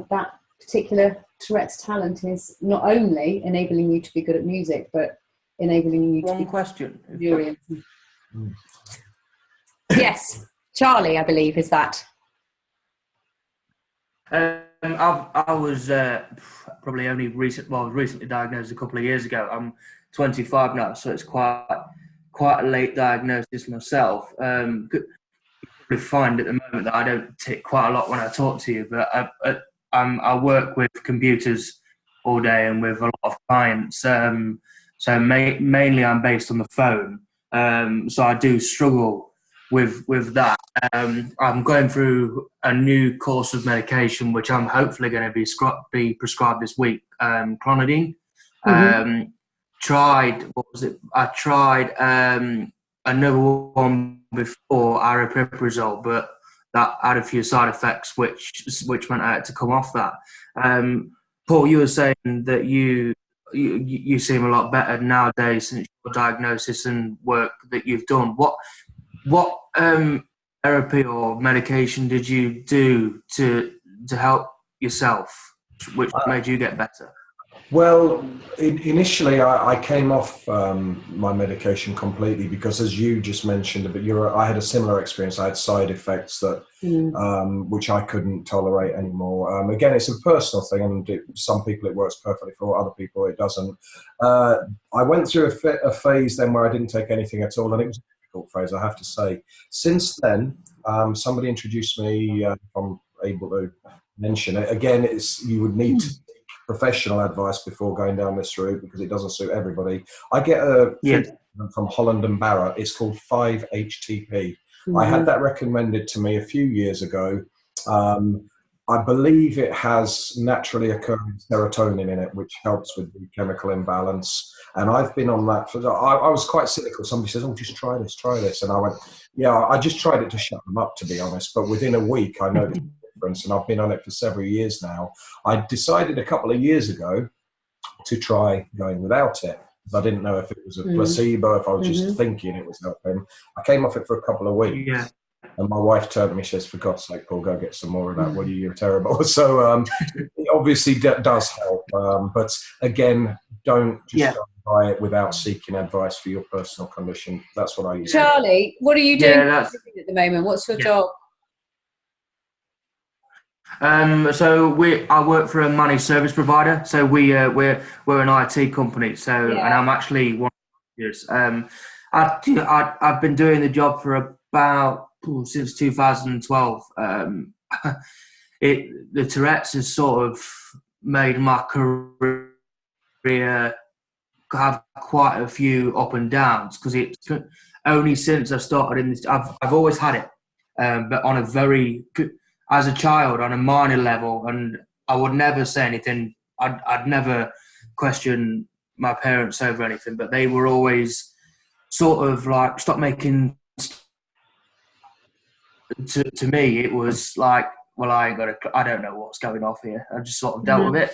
that particular Tourette's talent is not only enabling you to be good at music, but enabling you to One be question. Endurance. Yes, Charlie, I believe, is that. I was probably only recently diagnosed a couple of years ago. I'm 25 now, so it's quite a late diagnosis myself. You probably find at the moment that I don't tick quite a lot when I talk to you, but I work with computers all day and with a lot of clients. So mainly I'm based on the phone. So I do struggle with that. I'm going through a new course of medication, which I'm hopefully going to be prescribed this week. Clonidine. Mm-hmm. I tried another one before, aripiprazole, but that had a few side effects, which meant I had to come off that. Paul, you were saying that you seem a lot better nowadays since your diagnosis and work that you've done. What therapy or medication did you do to help yourself, which made you get better? Well, initially I came off my medication completely because, as you just mentioned, I had a similar experience. I had side effects that which I couldn't tolerate anymore. Again, it's a personal thing, and some people it works perfectly for, other people it doesn't. I went through a phase then where I didn't take anything at all, and it was a difficult phase, I have to say. Since then, somebody introduced me, if I'm able to mention it. Again, you would need to professional advice before going down this route because it doesn't suit everybody. I get a treatment from Holland and Barrett. It's called 5-HTP. Mm-hmm. I had that recommended to me a few years ago. I believe it has naturally occurring serotonin in it, which helps with the chemical imbalance. And I've been on that I was quite cynical. Somebody says, "Oh, just try this." And I went, "Yeah, I just tried it to shut them up, to be honest." But within a week, I noticed and I've been on it for several years now. I decided a couple of years ago to try going without it. I didn't know if it was a placebo, if I was just thinking it was helping. I came off it for a couple of weeks. And my wife turned to me, she says, "For God's sake, Paul, go get some more of that. Will you? You're terrible." So it obviously does help. But again, don't just try it without seeking advice for your personal condition. That's what I use. Charlie, what are you doing at the moment? What's your job? So I work for a managed service provider. So we're an IT company. So and I'm actually one of years. I've been doing the job for about since 2012. The Tourette's has sort of made my career have quite a few up and downs because it's only since I started in this. I've always had it, but on a very as a child on a minor level, and I would never say anything. I'd never question my parents over anything, but they were always sort of like, stop making. To me, it was like, well, I don't know what's going off here. I just sort of dealt with it.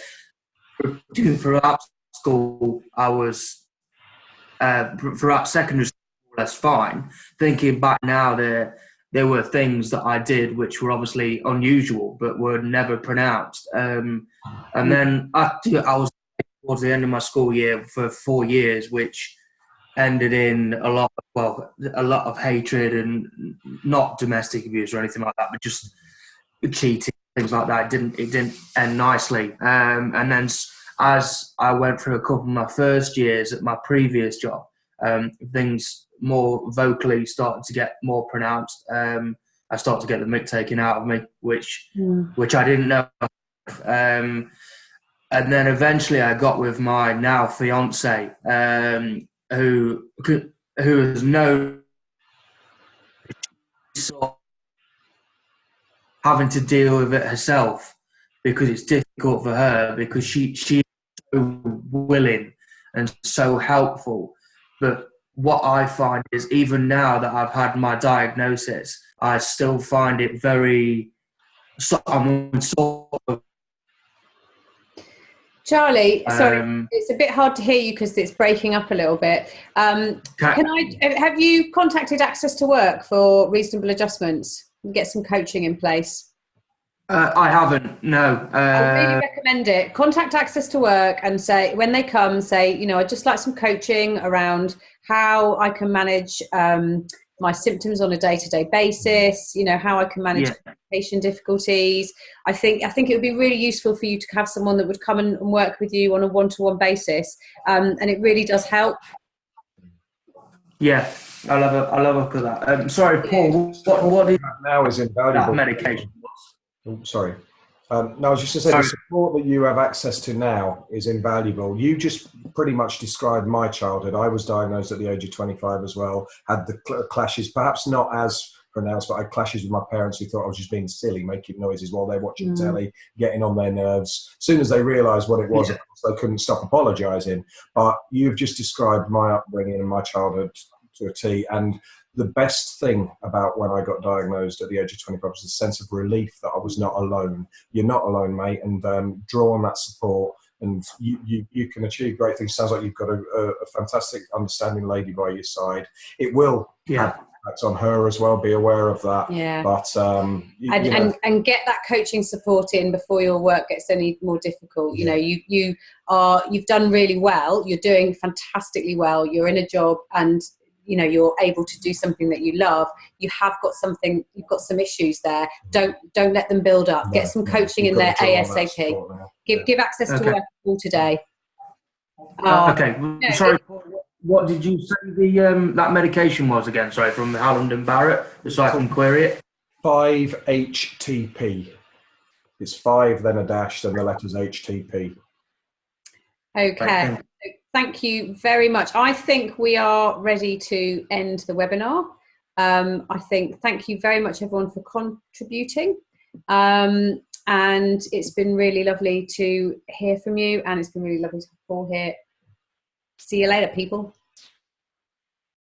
Throughout school, I was throughout secondary school, that's fine. Thinking back now, there were things that I did which were obviously unusual, but were never pronounced. And then I was towards the end of my school year for 4 years, which ended in a lot of hatred, and not domestic abuse or anything like that, but just cheating, things like that. It didn't end nicely. And then as I went through a couple of my first years at my previous job, things more vocally started to get more pronounced. I started to get the mick taken out of me, which I didn't know. And then eventually I got with my now fiance, who has known sort of having to deal with it herself, because it's difficult for her, because she's so willing and so helpful. But what I find is, even now that I've had my diagnosis, I still find it very sort of. Charlie, sorry, it's a bit hard to hear you because it's breaking up a little bit. Have you contacted Access to Work for reasonable adjustments and get some coaching in place? I haven't, no. I really recommend it. Contact Access to Work and say, when they come, say, you know, I'd just like some coaching around how I can manage my symptoms on a day-to-day basis, you know, how I can manage communication difficulties. I think it would be really useful for you to have someone that would come and work with you on a one-to-one basis, and it really does help. Yeah, I love a look at that. Sorry, Paul, what is now is invaluable. That medication? Oh, sorry. No, I was just going to say, the support that you have access to now is invaluable. You just pretty much described my childhood. I was diagnosed at the age of 25 as well, had the clashes, perhaps not as pronounced, but I had clashes with my parents who thought I was just being silly, making noises while they're watching telly, getting on their nerves. As soon as they realised what it was, of course, they couldn't stop apologising. But you've just described my upbringing and my childhood to a T. And the best thing about when I got diagnosed at the age of 25 was the sense of relief that I was not alone. You're not alone, mate, and draw on that support, and you can achieve great things. Sounds like you've got a fantastic, understanding lady by your side. It will have impact on her as well. Be aware of that. Yeah. But and get that coaching support in before your work gets any more difficult. You know, you've done really well. You're doing fantastically well. You're in a job, and you know, you're able to do something that you love. You've got some issues there. Don't let them build up. Get some coaching in there ASAP. Give Access to Work a call today. Sorry, what did you say that medication was again? Sorry, from Howland and Barrett, just so I can query it. 5-HTP. It's 5, then a dash, then the letters HTP. Okay. Thank you very much. I think we are ready to end the webinar. Thank you very much, everyone, for contributing. And it's been really lovely to hear from you, and it's been really lovely to have Paul here. See you later, people.